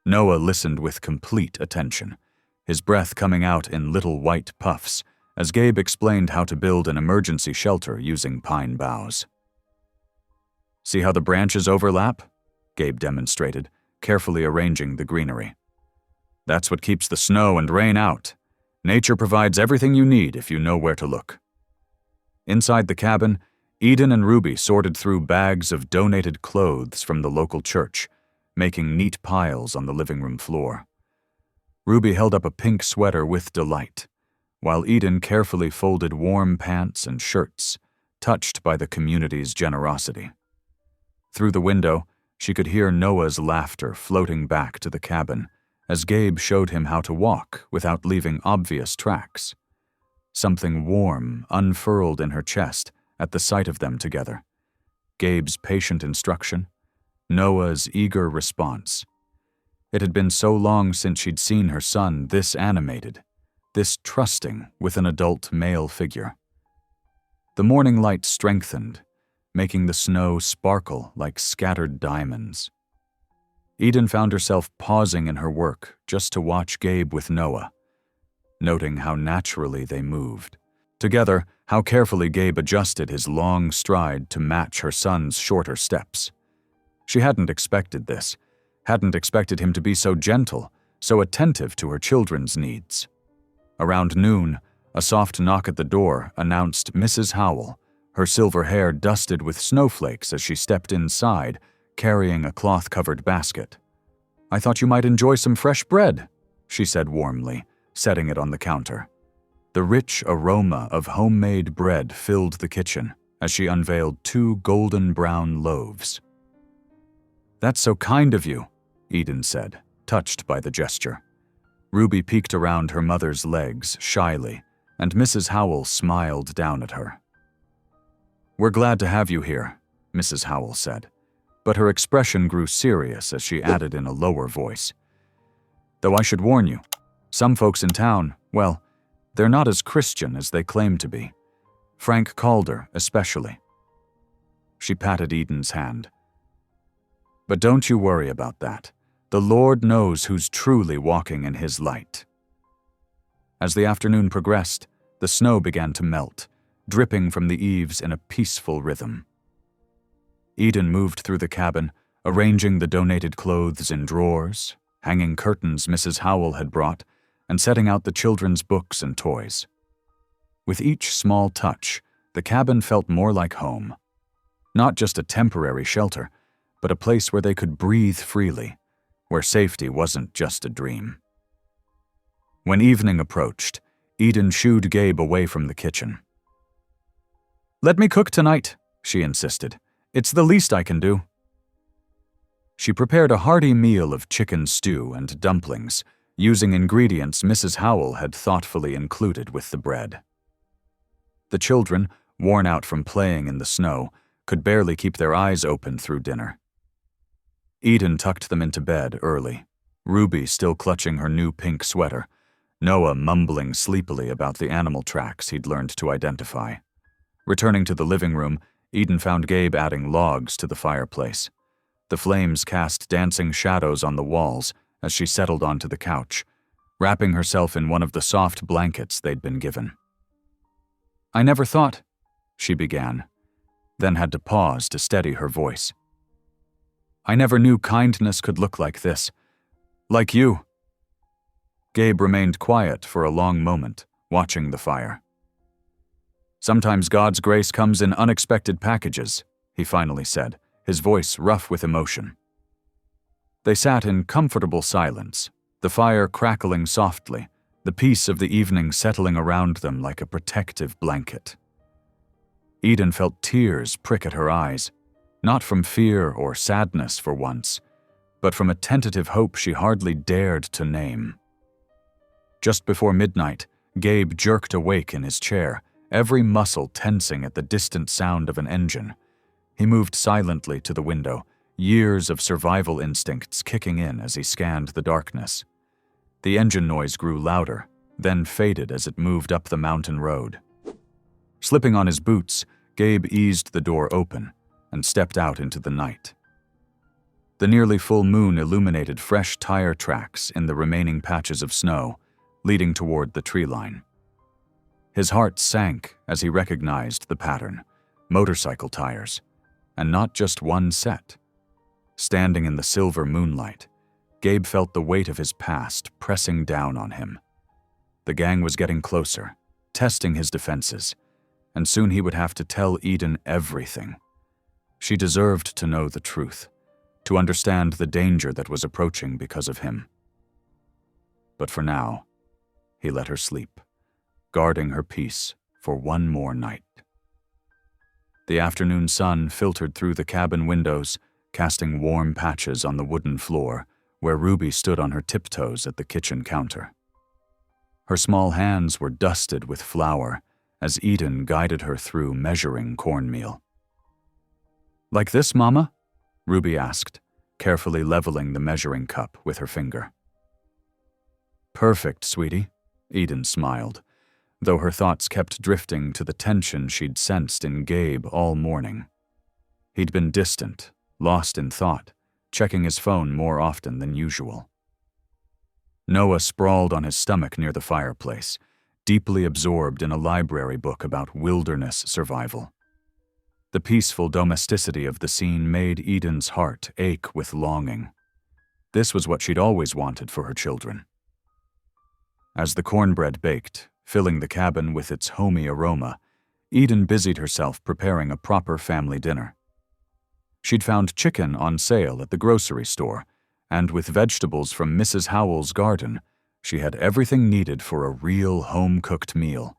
Speaker 1: Noah listened with complete attention, his breath coming out in little white puffs as Gabe explained how to build an emergency shelter using pine boughs. "See how the branches overlap?" Gabe demonstrated, carefully arranging the greenery. "That's what keeps the snow and rain out. Nature provides everything you need if you know where to look." Inside the cabin, Eden and Ruby sorted through bags of donated clothes from the local church, making neat piles on the living room floor. Ruby held up a pink sweater with delight, while Eden carefully folded warm pants and shirts, touched by the community's generosity. Through the window, she could hear Noah's laughter floating back to the cabin as Gabe showed him how to walk without leaving obvious tracks. Something warm unfurled in her chest at the sight of them together. Gabe's patient instruction, Noah's eager response. It had been so long since she'd seen her son this animated, this trusting with an adult male figure. The morning light strengthened, making the snow sparkle like scattered diamonds. Eden found herself pausing in her work just to watch Gabe with Noah, noting how naturally they moved. Together, how carefully Gabe adjusted his long stride to match her son's shorter steps. She hadn't expected this, hadn't expected him to be so gentle, so attentive to her children's needs. Around noon, a soft knock at the door announced Mrs. Howell, her silver hair dusted with snowflakes as she stepped inside, carrying a cloth-covered basket. "I thought you might enjoy some fresh bread," she said warmly, setting it on the counter. The rich aroma of homemade bread filled the kitchen as she unveiled 2 golden brown loaves. "That's so kind of you," Eden said, touched by the gesture. Ruby peeked around her mother's legs shyly, and Mrs. Howell smiled down at her. "We're glad to have you here," Mrs. Howell said, but her expression grew serious as she added in a lower voice. "Though I should warn you, some folks in town, well, they're not as Christian as they claim to be. Frank Calder, especially." She patted Eden's hand. "But don't you worry about that. The Lord knows who's truly walking in His light." As the afternoon progressed, the snow began to melt, dripping from the eaves in a peaceful rhythm. Eden moved through the cabin, arranging the donated clothes in drawers, hanging curtains Mrs. Howell had brought, and setting out the children's books and toys. With each small touch, the cabin felt more like home. Not just a temporary shelter, but a place where they could breathe freely, where safety wasn't just a dream. When evening approached, Eden shooed Gabe away from the kitchen. "Let me cook tonight," she insisted. "It's the least I can do." She prepared a hearty meal of chicken stew and dumplings, using ingredients Mrs. Howell had thoughtfully included with the bread. The children, worn out from playing in the snow, could barely keep their eyes open through dinner. Eden tucked them into bed early, Ruby still clutching her new pink sweater, Noah mumbling sleepily about the animal tracks he'd learned to identify. Returning to the living room, Eden found Gabe adding logs to the fireplace. The flames cast dancing shadows on the walls as she settled onto the couch, wrapping herself in one of the soft blankets they'd been given. "I never thought," she began, then had to pause to steady her voice. "I never knew kindness could look like this. Like you." Gabe remained quiet for a long moment, watching the fire. "Sometimes God's grace comes in unexpected packages," he finally said, his voice rough with emotion. They sat in comfortable silence, the fire crackling softly, the peace of the evening settling around them like a protective blanket. Eden felt tears prick at her eyes, not from fear or sadness for once, but from a tentative hope she hardly dared to name. Just before midnight, Gabe jerked awake in his chair, every muscle tensing at the distant sound of an engine. He moved silently to the window, years of survival instincts kicking in as he scanned the darkness. The engine noise grew louder, then faded as it moved up the mountain road. Slipping on his boots, Gabe eased the door open and stepped out into the night. The nearly full moon illuminated fresh tire tracks in the remaining patches of snow, leading toward the tree line. His heart sank as he recognized the pattern: motorcycle tires, and not just one set. Standing in the silver moonlight, Gabe felt the weight of his past pressing down on him. The gang was getting closer, testing his defenses, and soon he would have to tell Eden everything. She deserved to know the truth, to understand the danger that was approaching because of him. But for now, he let her sleep, guarding her peace for one more night. The afternoon sun filtered through the cabin windows, casting warm patches on the wooden floor where Ruby stood on her tiptoes at the kitchen counter. Her small hands were dusted with flour as Eden guided her through measuring cornmeal. "Like this, Mama?" Ruby asked, carefully leveling the measuring cup with her finger. "Perfect, sweetie," Eden smiled, though her thoughts kept drifting to the tension she'd sensed in Gabe all morning. He'd been distant, lost in thought, checking his phone more often than usual. Noah sprawled on his stomach near the fireplace, deeply absorbed in a library book about wilderness survival. The peaceful domesticity of the scene made Eden's heart ache with longing. This was what she'd always wanted for her children. As the cornbread baked, filling the cabin with its homey aroma, Eden busied herself preparing a proper family dinner. She'd found chicken on sale at the grocery store, and with vegetables from Mrs. Howell's garden, she had everything needed for a real home-cooked meal.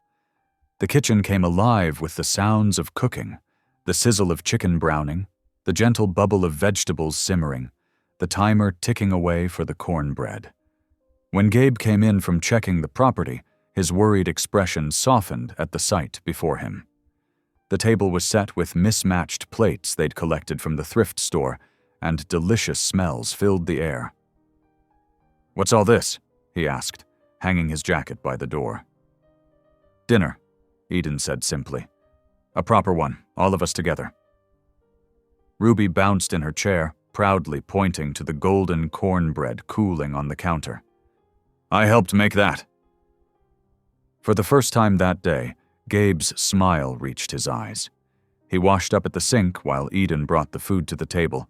Speaker 1: The kitchen came alive with the sounds of cooking, the sizzle of chicken browning, the gentle bubble of vegetables simmering, the timer ticking away for the cornbread. When Gabe came in from checking the property, his worried expression softened at the sight before him. The table was set with mismatched plates they'd collected from the thrift store, and delicious smells filled the air. "What's all this?" he asked, hanging his jacket by the door. "Dinner," Eden said simply. "A proper one, all of us together." Ruby bounced in her chair, proudly pointing to the golden cornbread cooling on the counter. "I helped make that." For the first time that day, Gabe's smile reached his eyes. He washed up at the sink while Eden brought the food to the table,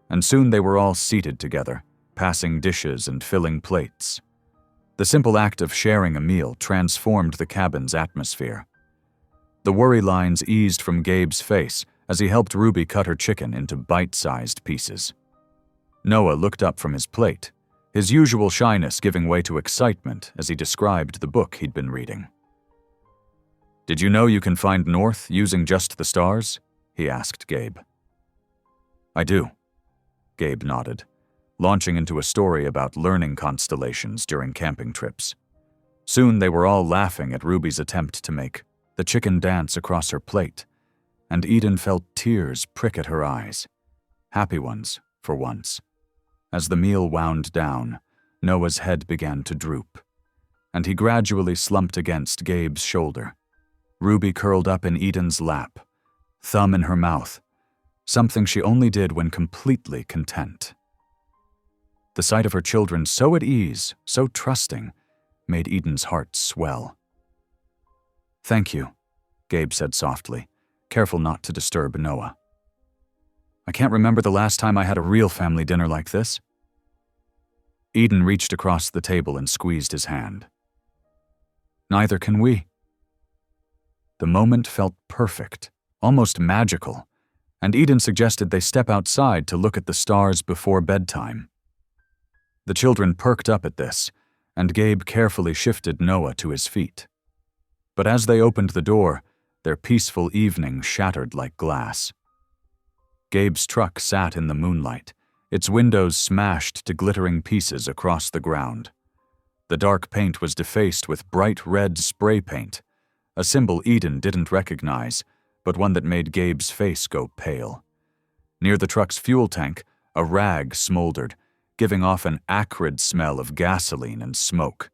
Speaker 1: and soon they were all seated together, passing dishes and filling plates. The simple act of sharing a meal transformed the cabin's atmosphere. The worry lines eased from Gabe's face as he helped Ruby cut her chicken into bite-sized pieces. Noah looked up from his plate, his usual shyness giving way to excitement as he described the book he'd been reading. "Did you know you can find north using just the stars?" he asked Gabe. "I do," Gabe nodded, launching into a story about learning constellations during camping trips. Soon they were all laughing at Ruby's attempt to make the chicken dance across her plate, and Eden felt tears prick at her eyes. Happy ones, for once. As the meal wound down, Noah's head began to droop, and he gradually slumped against Gabe's shoulder. Ruby curled up in Eden's lap, thumb in her mouth, something she only did when completely content. The sight of her children so at ease, so trusting, made Eden's heart swell. "Thank you," Gabe said softly, careful not to disturb Noah. "I can't remember the last time I had a real family dinner like this." Eden reached across the table and squeezed his hand. "Neither can we." The moment felt perfect, almost magical, and Eden suggested they step outside to look at the stars before bedtime. The children perked up at this, and Gabe carefully shifted Noah to his feet. But as they opened the door, their peaceful evening shattered like glass. Gabe's truck sat in the moonlight, its windows smashed to glittering pieces across the ground. The dark paint was defaced with bright red spray paint, a symbol Eden didn't recognize, but one that made Gabe's face go pale. Near the truck's fuel tank, A rag smoldered, giving off an acrid smell of gasoline and smoke.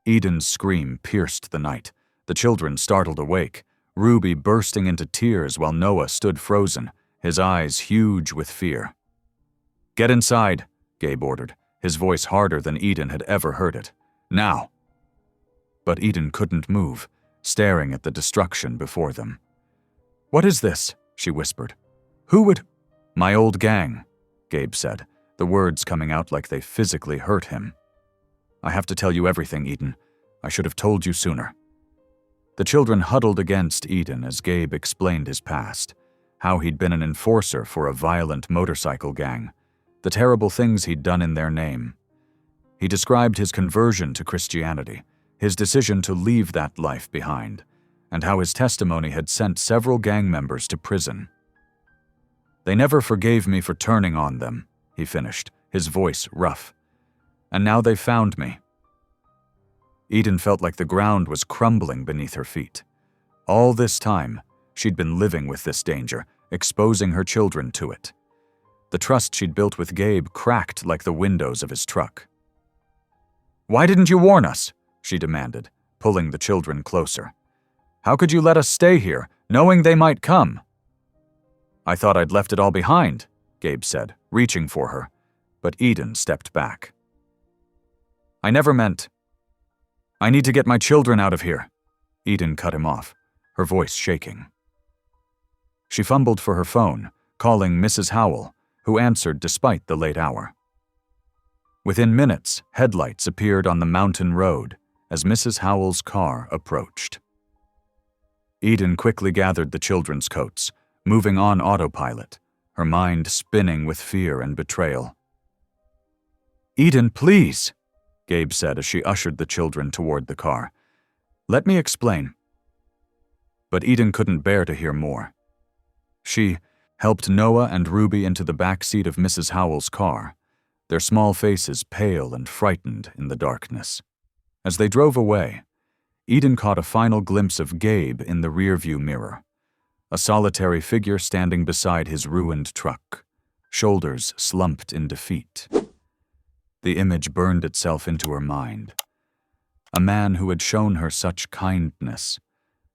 Speaker 1: Eden's scream pierced the night, the children startled awake, Ruby bursting into tears while Noah stood frozen, his eyes huge with fear. "Get inside," Gabe ordered, his voice harder than Eden had ever heard it. "Now!" But Eden couldn't move, staring at the destruction before them. "What is this?" she whispered. "Who would—" "My old gang," Gabe said, the words coming out like they physically hurt him. "I have to tell you everything, Eden. I should have told you sooner." The children huddled against Eden as Gabe explained his past, how he'd been an enforcer for a violent motorcycle gang, the terrible things he'd done in their name. He described his conversion to Christianity, his decision to leave that life behind, and how his testimony had sent several gang members to prison. "They never forgave me for turning on them," he finished, his voice rough. "And now they've found me." Eden felt like the ground was crumbling beneath her feet. All this time, she'd been living with this danger, exposing her children to it. The trust she'd built with Gabe cracked like the windows of his truck. "Why didn't you warn us?" she demanded, pulling the children closer. "How could you let us stay here, knowing they might come?" "I thought I'd left it all behind," Gabe said, reaching for her, but Eden stepped back. "I never meant—" "I need to get my children out of here," Eden cut him off, her voice shaking. She fumbled for her phone, calling Mrs. Howell, who answered despite the late hour. Within minutes, headlights appeared on the mountain road as Mrs. Howell's car approached. Eden quickly gathered the children's coats, moving on autopilot, her mind spinning with fear and betrayal. "Eden, please," Gabe said as she ushered the children toward the car. "Let me explain." But Eden couldn't bear to hear more. She helped Noah and Ruby into the back seat of Mrs. Howell's car, their small faces pale and frightened in the darkness. As they drove away, Eden caught a final glimpse of Gabe in the rearview mirror, a solitary figure standing beside his ruined truck, shoulders slumped in defeat. The image burned itself into her mind. A man who had shown her such kindness,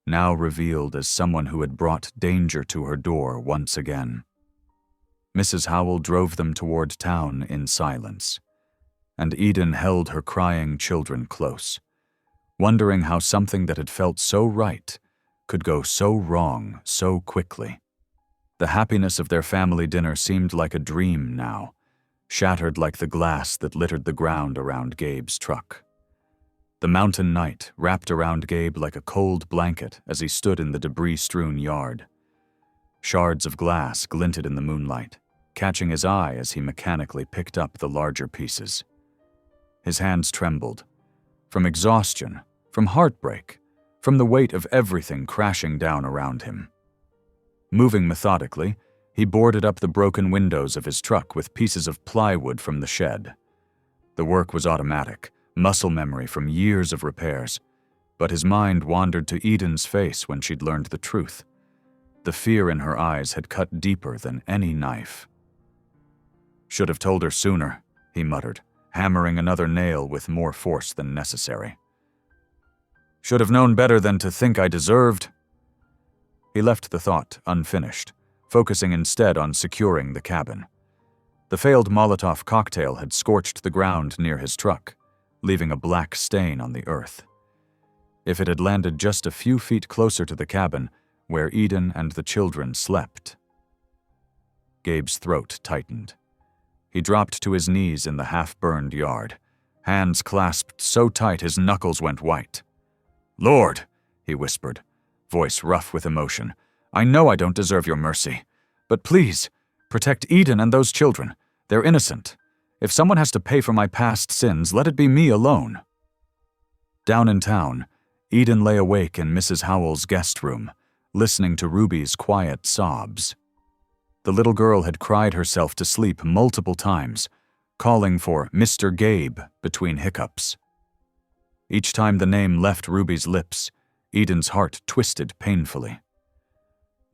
Speaker 1: now revealed as someone who had brought danger to her door once again. Mrs. Howell drove them toward town in silence, and Eden held her crying children close, wondering how something that had felt so right could go so wrong so quickly. The happiness of their family dinner seemed like a dream now, shattered like the glass that littered the ground around Gabe's truck. The mountain night wrapped around Gabe like a cold blanket as he stood in the debris-strewn yard. Shards of glass glinted in the moonlight, catching his eye as he mechanically picked up the larger pieces. His hands trembled, from exhaustion, from heartbreak, from the weight of everything crashing down around him. Moving methodically, he boarded up the broken windows of his truck with pieces of plywood from the shed. The work was automatic, muscle memory from years of repairs, but his mind wandered to Eden's face when she'd learned the truth. The fear in her eyes had cut deeper than any knife. "Should have told her sooner," he muttered, hammering another nail with more force than necessary. "Should have known better than to think I deserved." He left the thought unfinished, focusing instead on securing the cabin. The failed Molotov cocktail had scorched the ground near his truck, leaving a black stain on the earth. If it had landed just a few feet closer to the cabin, where Eden and the children slept. Gabe's throat tightened. He dropped to his knees in the half-burned yard, hands clasped so tight his knuckles went white. "Lord," he whispered, voice rough with emotion, "I know I don't deserve your mercy, but please, protect Eden and those children. They're innocent. If someone has to pay for my past sins, let it be me alone." Down in town, Eden lay awake in Mrs. Howell's guest room, listening to Ruby's quiet sobs. The little girl had cried herself to sleep multiple times, calling for Mr. Gabe between hiccups. Each time the name left Ruby's lips, Eden's heart twisted painfully.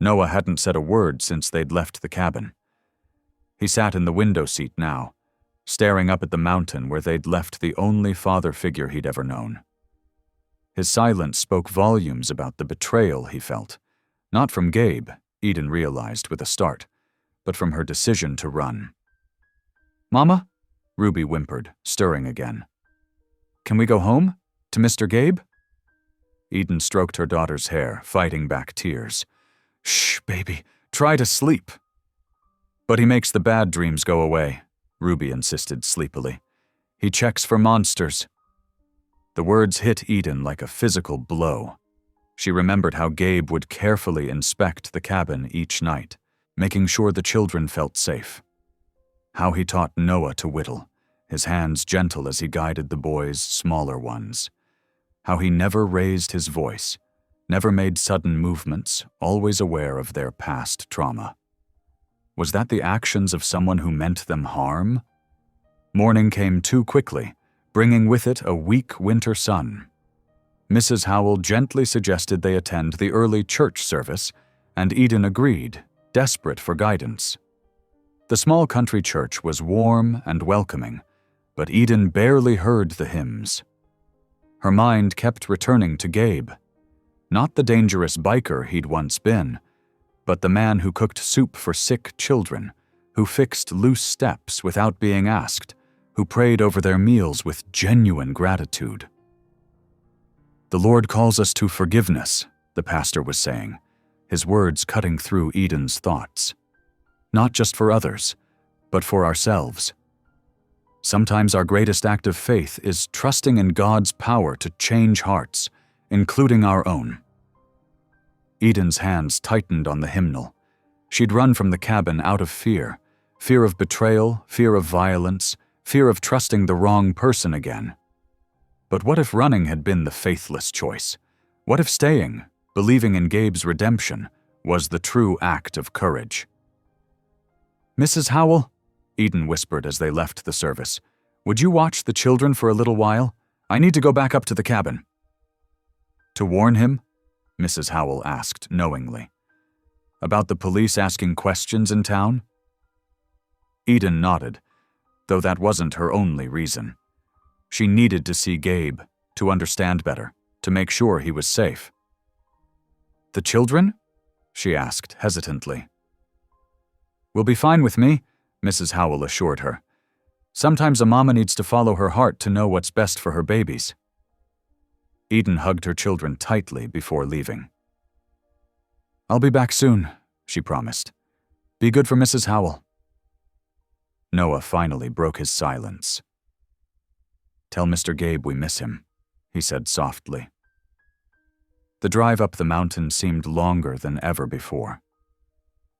Speaker 1: Noah hadn't said a word since they'd left the cabin. He sat in the window seat now, staring up at the mountain where they'd left the only father figure he'd ever known. His silence spoke volumes about the betrayal he felt, not from Gabe, Eden realized with a start, but from her decision to run. "Mama?" Ruby whimpered, stirring again. "Can we go home? To Mr. Gabe?" Eden stroked her daughter's hair, fighting back tears. "Shh, baby, try to sleep." "But he makes the bad dreams go away," Ruby insisted sleepily. "He checks for monsters." The words hit Eden like a physical blow. She remembered how Gabe would carefully inspect the cabin each night, making sure the children felt safe. How he taught Noah to whittle, his hands gentle as he guided the boys' smaller ones. How he never raised his voice, never made sudden movements, always aware of their past trauma. Was that the actions of someone who meant them harm? Morning came too quickly, bringing with it a weak winter sun. Mrs. Howell gently suggested they attend the early church service, and Eden agreed, desperate for guidance. The small country church was warm and welcoming, but Eden barely heard the hymns. Her mind kept returning to Gabe, not the dangerous biker he'd once been, but the man who cooked soup for sick children, who fixed loose steps without being asked, who prayed over their meals with genuine gratitude. "The Lord calls us to forgiveness," the pastor was saying, his words cutting through Eden's thoughts. Not just for others, but for ourselves. Sometimes our greatest act of faith is trusting in God's power to change hearts, including our own. Eden's hands tightened on the hymnal. She'd run from the cabin out of fear of betrayal, fear of violence, fear of trusting the wrong person again. But what if running had been the faithless choice? What if staying, believing in Gabe's redemption, was the true act of courage? "Mrs. Howell," Eden whispered as they left the service, "would you watch the children for a little while? I need to go back up to the cabin." "To warn him?" Mrs. Howell asked knowingly. "About the police asking questions in town?" Eden nodded, though that wasn't her only reason. She needed to see Gabe, to understand better, to make sure he was safe. "The children?" she asked hesitantly. "Will be fine with me," Mrs. Howell assured her. "Sometimes a mama needs to follow her heart to know what's best for her babies." Eden hugged her children tightly before leaving. "I'll be back soon," she promised. "Be good for Mrs. Howell." Noah finally broke his silence. "Tell Mr. Gabe we miss him," he said softly. The drive up the mountain seemed longer than ever before.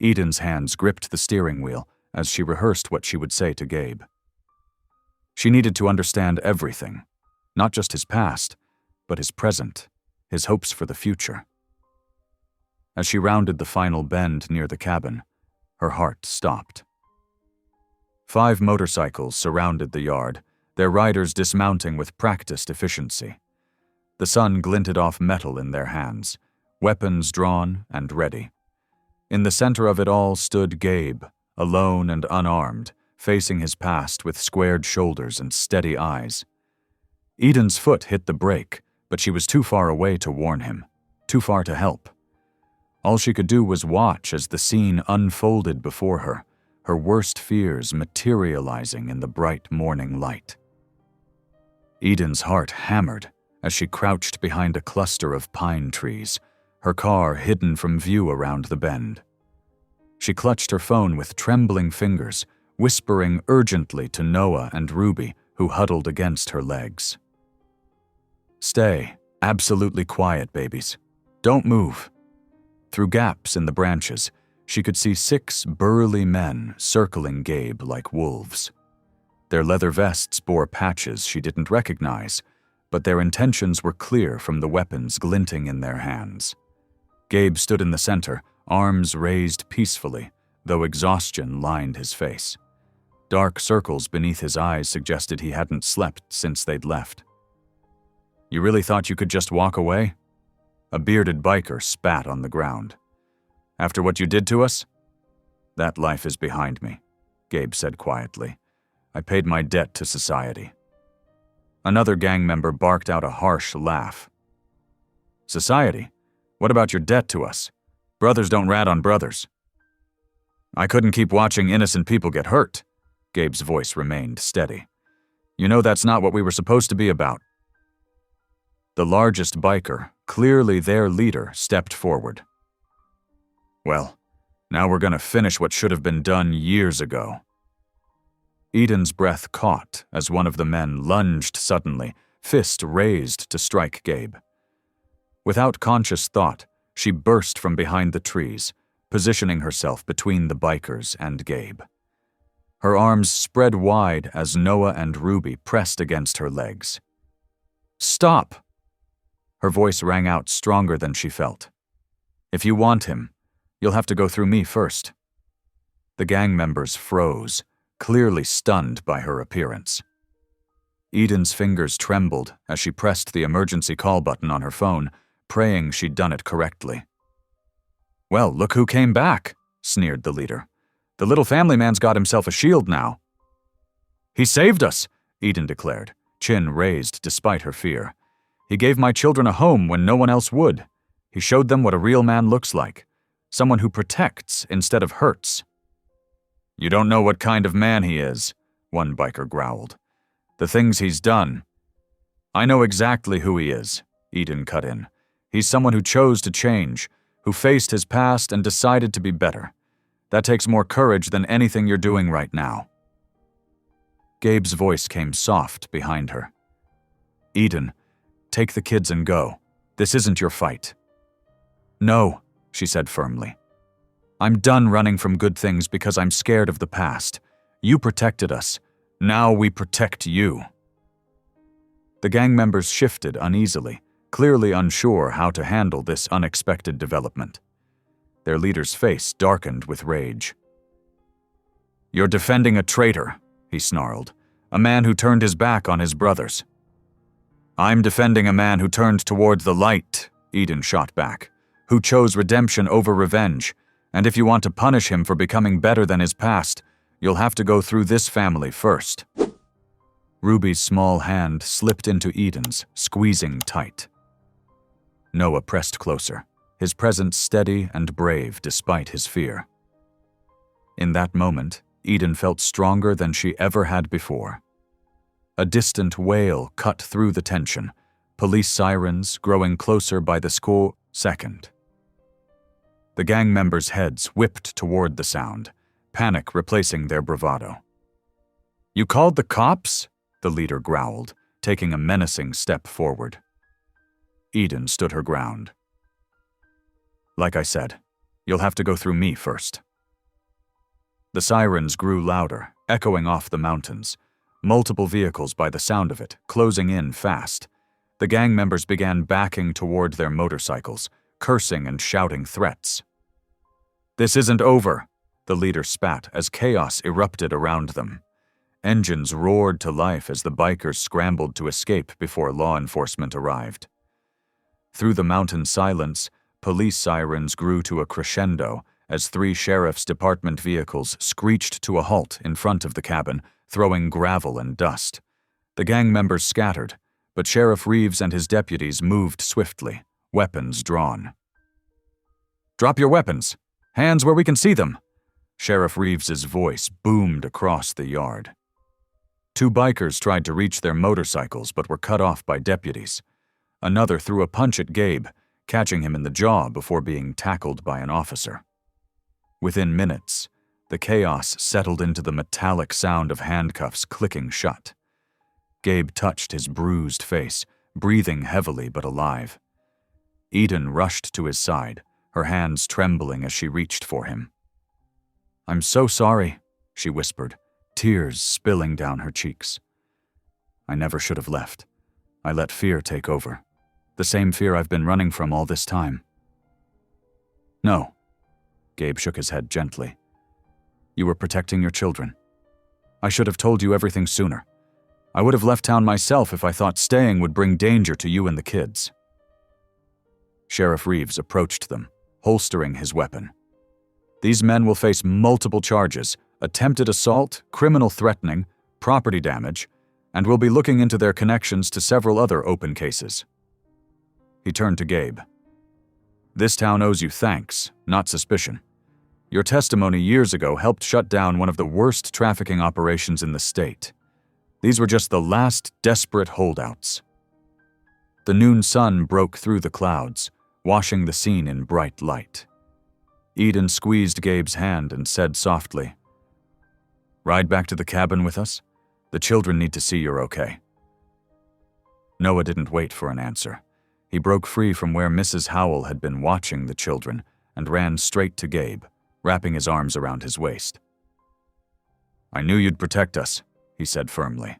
Speaker 1: Eden's hands gripped the steering wheel as she rehearsed what she would say to Gabe. She needed to understand everything, not just his past, but his present, his hopes for the future. As she rounded the final bend near the cabin, her heart stopped. 5 motorcycles surrounded the yard, their riders dismounting with practiced efficiency. The sun glinted off metal in their hands, weapons drawn and ready. In the center of it all stood Gabe, alone and unarmed, facing his past with squared shoulders and steady eyes. Eden's foot hit the brake, but she was too far away to warn him, too far to help. All she could do was watch as the scene unfolded before her, her worst fears materializing in the bright morning light. Eden's heart hammered as she crouched behind a cluster of pine trees, her car hidden from view around the bend. She clutched her phone with trembling fingers, whispering urgently to Noah and Ruby, who huddled against her legs. "Stay, absolutely quiet, babies. Don't move." Through gaps in the branches, she could see 6 burly men circling Gabe like wolves. Their leather vests bore patches she didn't recognize, but their intentions were clear from the weapons glinting in their hands. Gabe stood in the center, arms raised peacefully, though exhaustion lined his face. Dark circles beneath his eyes suggested he hadn't slept since they'd left. "You really thought you could just walk away?" A bearded biker spat on the ground. "After what you did to us? That life is behind me. Gabe said quietly. I paid my debt to society. Another gang member barked out a harsh laugh. Society? What about your debt to us? Brothers don't rat on brothers. I couldn't keep watching innocent people get hurt. Gabe's voice remained steady. You know that's not what we were supposed to be about. The largest biker, clearly their leader, stepped forward. Well, now we're gonna finish what should have been done years ago. Eden's breath caught as one of the men lunged suddenly, fist raised to strike Gabe. Without conscious thought, she burst from behind the trees, positioning herself between the bikers and Gabe. Her arms spread wide as Noah and Ruby pressed against her legs. Stop! Her voice rang out stronger than she felt. If you want him, you'll have to go through me first. The gang members froze, clearly stunned by her appearance. Eden's fingers trembled as she pressed the emergency call button on her phone, praying she'd done it correctly. Well, look who came back, sneered the leader. The little family man's got himself a shield now. He saved us, Eden declared, chin raised despite her fear. He gave my children a home when no one else would. He showed them what a real man looks like. Someone who protects instead of hurts. You don't know what kind of man he is, one biker growled. The things he's done. I know exactly who he is, Eden cut in. He's someone who chose to change, who faced his past and decided to be better. That takes more courage than anything you're doing right now. Gabe's voice came soft behind her. Eden, take the kids and go. This isn't your fight. No, she said firmly. I'm done running from good things because I'm scared of the past. You protected us. Now we protect you. The gang members shifted uneasily, clearly unsure how to handle this unexpected development. Their leader's face darkened with rage. You're defending a traitor, he snarled, a man who turned his back on his brothers. I'm defending a man who turned toward the light, Eden shot back, who chose redemption over revenge, and if you want to punish him for becoming better than his past, you'll have to go through this family first. Ruby's small hand slipped into Eden's, squeezing tight. Noah pressed closer, his presence steady and brave despite his fear. In that moment, Eden felt stronger than she ever had before. A distant wail cut through the tension, police sirens growing closer by the second. The gang members' heads whipped toward the sound, panic replacing their bravado. You called the cops? The leader growled, taking a menacing step forward. Eden stood her ground. Like I said, you'll have to go through me first. The sirens grew louder, echoing off the mountains. Multiple vehicles by the sound of it, closing in fast. The gang members began backing toward their motorcycles, cursing and shouting threats. This isn't over, the leader spat as chaos erupted around them. Engines roared to life as the bikers scrambled to escape before law enforcement arrived. Through the mountain silence, police sirens grew to a crescendo as 3 sheriff's department vehicles screeched to a halt in front of the cabin, throwing gravel and dust. The gang members scattered, but Sheriff Reeves and his deputies moved swiftly, weapons drawn. Drop your weapons! Hands where we can see them! Sheriff Reeves's voice boomed across the yard. 2 bikers tried to reach their motorcycles but were cut off by deputies. Another threw a punch at Gabe, catching him in the jaw before being tackled by an officer. Within minutes, the chaos settled into the metallic sound of handcuffs clicking shut. Gabe touched his bruised face, breathing heavily but alive. Eden rushed to his side, her hands trembling as she reached for him. I'm so sorry, she whispered, tears spilling down her cheeks. I never should have left. I let fear take over. The same fear I've been running from all this time. No. Gabe shook his head gently. You were protecting your children. I should have told you everything sooner. I would have left town myself if I thought staying would bring danger to you and the kids. Sheriff Reeves approached them, holstering his weapon. These men will face multiple charges, attempted assault, criminal threatening, property damage, and we'll be looking into their connections to several other open cases. He turned to Gabe. This town owes you thanks, not suspicion. Your testimony years ago helped shut down one of the worst trafficking operations in the state. These were just the last desperate holdouts. The noon sun broke through the clouds, washing the scene in bright light. Eden squeezed Gabe's hand and said softly, "Ride back to the cabin with us? The children need to see you're okay." Noah didn't wait for an answer. He broke free from where Mrs. Howell had been watching the children and ran straight to Gabe, wrapping his arms around his waist. "I knew you'd protect us," he said firmly.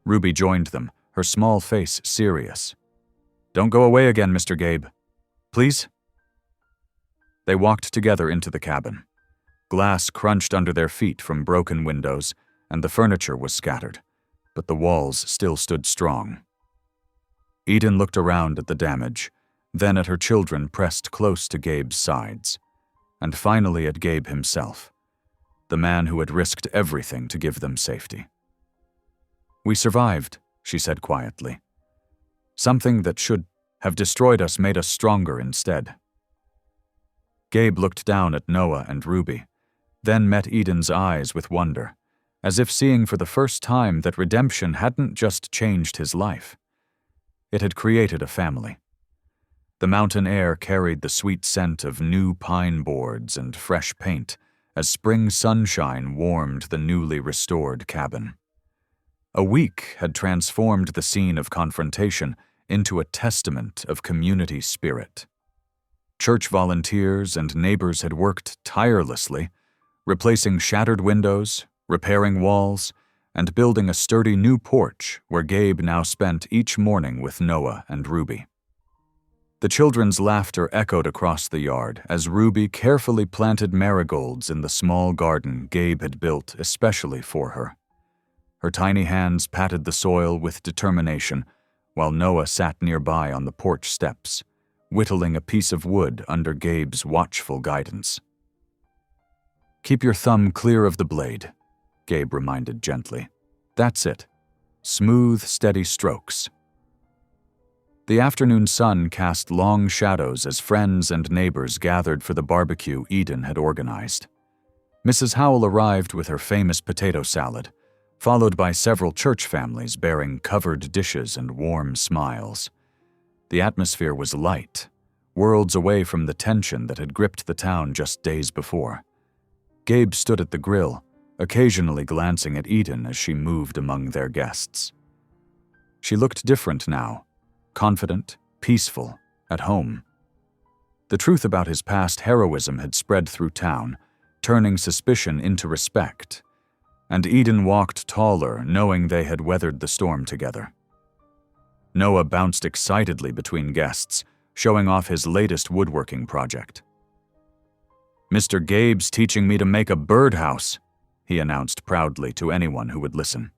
Speaker 1: Ruby joined them, her small face serious. "Don't go away again, Mr. Gabe. Please?" They walked together into the cabin. Glass crunched under their feet from broken windows, and the furniture was scattered, but the walls still stood strong. Eden looked around at the damage, then at her children pressed close to Gabe's sides, and finally at Gabe himself, the man who had risked everything to give them safety. "We survived," she said quietly. "Something that should have destroyed us made us stronger instead." Gabe looked down at Noah and Ruby, then met Eden's eyes with wonder, as if seeing for the first time that redemption hadn't just changed his life. It had created a family. The mountain air carried the sweet scent of new pine boards and fresh paint as spring sunshine warmed the newly restored cabin. A week had transformed the scene of confrontation into a testament of community spirit. Church volunteers and neighbors had worked tirelessly, replacing shattered windows, repairing walls, and building a sturdy new porch where Gabe now spent each morning with Noah and Ruby. The children's laughter echoed across the yard as Ruby carefully planted marigolds in the small garden Gabe had built especially for her. Her tiny hands patted the soil with determination, while Noah sat nearby on the porch steps, whittling a piece of wood under Gabe's watchful guidance. "Keep your thumb clear of the blade," Gabe reminded gently. "That's it. Smooth, steady strokes." The afternoon sun cast long shadows as friends and neighbors gathered for the barbecue Eden had organized. Mrs. Howell arrived with her famous potato salad, followed by several church families bearing covered dishes and warm smiles. The atmosphere was light, worlds away from the tension that had gripped the town just days before. Gabe stood at the grill, occasionally glancing at Eden as she moved among their guests. She looked different now, confident, peaceful, at home. The truth about his past heroism had spread through town, turning suspicion into respect, and Eden walked taller, knowing they had weathered the storm together. Noah bounced excitedly between guests, showing off his latest woodworking project. "Mr. Gabe's teaching me to make a birdhouse," he announced proudly to anyone who would listen.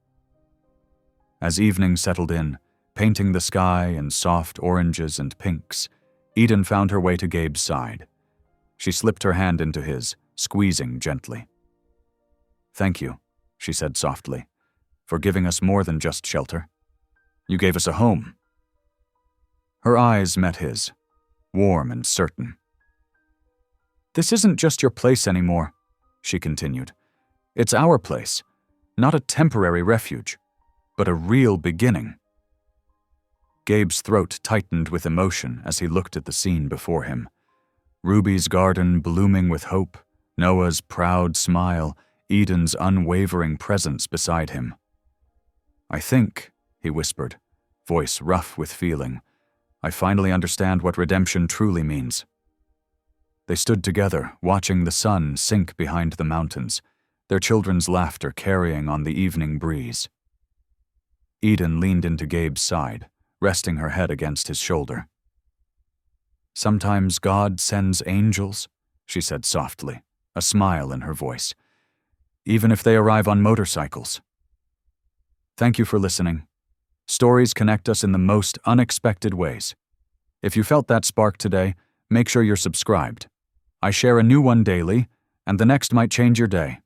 Speaker 1: As evening settled in, painting the sky in soft oranges and pinks, Eden found her way to Gabe's side. She slipped her hand into his, squeezing gently. "Thank you," she said softly, "for giving us more than just shelter. You gave us a home." Her eyes met his, warm and certain. "This isn't just your place anymore," she continued. "It's our place, not a temporary refuge, but a real beginning." Gabe's throat tightened with emotion as he looked at the scene before him. Ruby's garden blooming with hope, Noah's proud smile, Eden's unwavering presence beside him. "I think," he whispered, voice rough with feeling, "I finally understand what redemption truly means." They stood together, watching the sun sink behind the mountains, their children's laughter carrying on the evening breeze. Eden leaned into Gabe's side, resting her head against his shoulder. "Sometimes God sends angels," she said softly, a smile in her voice, "even if they arrive on motorcycles." Thank you for listening. Stories connect us in the most unexpected ways. If you felt that spark today, make sure you're subscribed. I share a new one daily, and the next might change your day.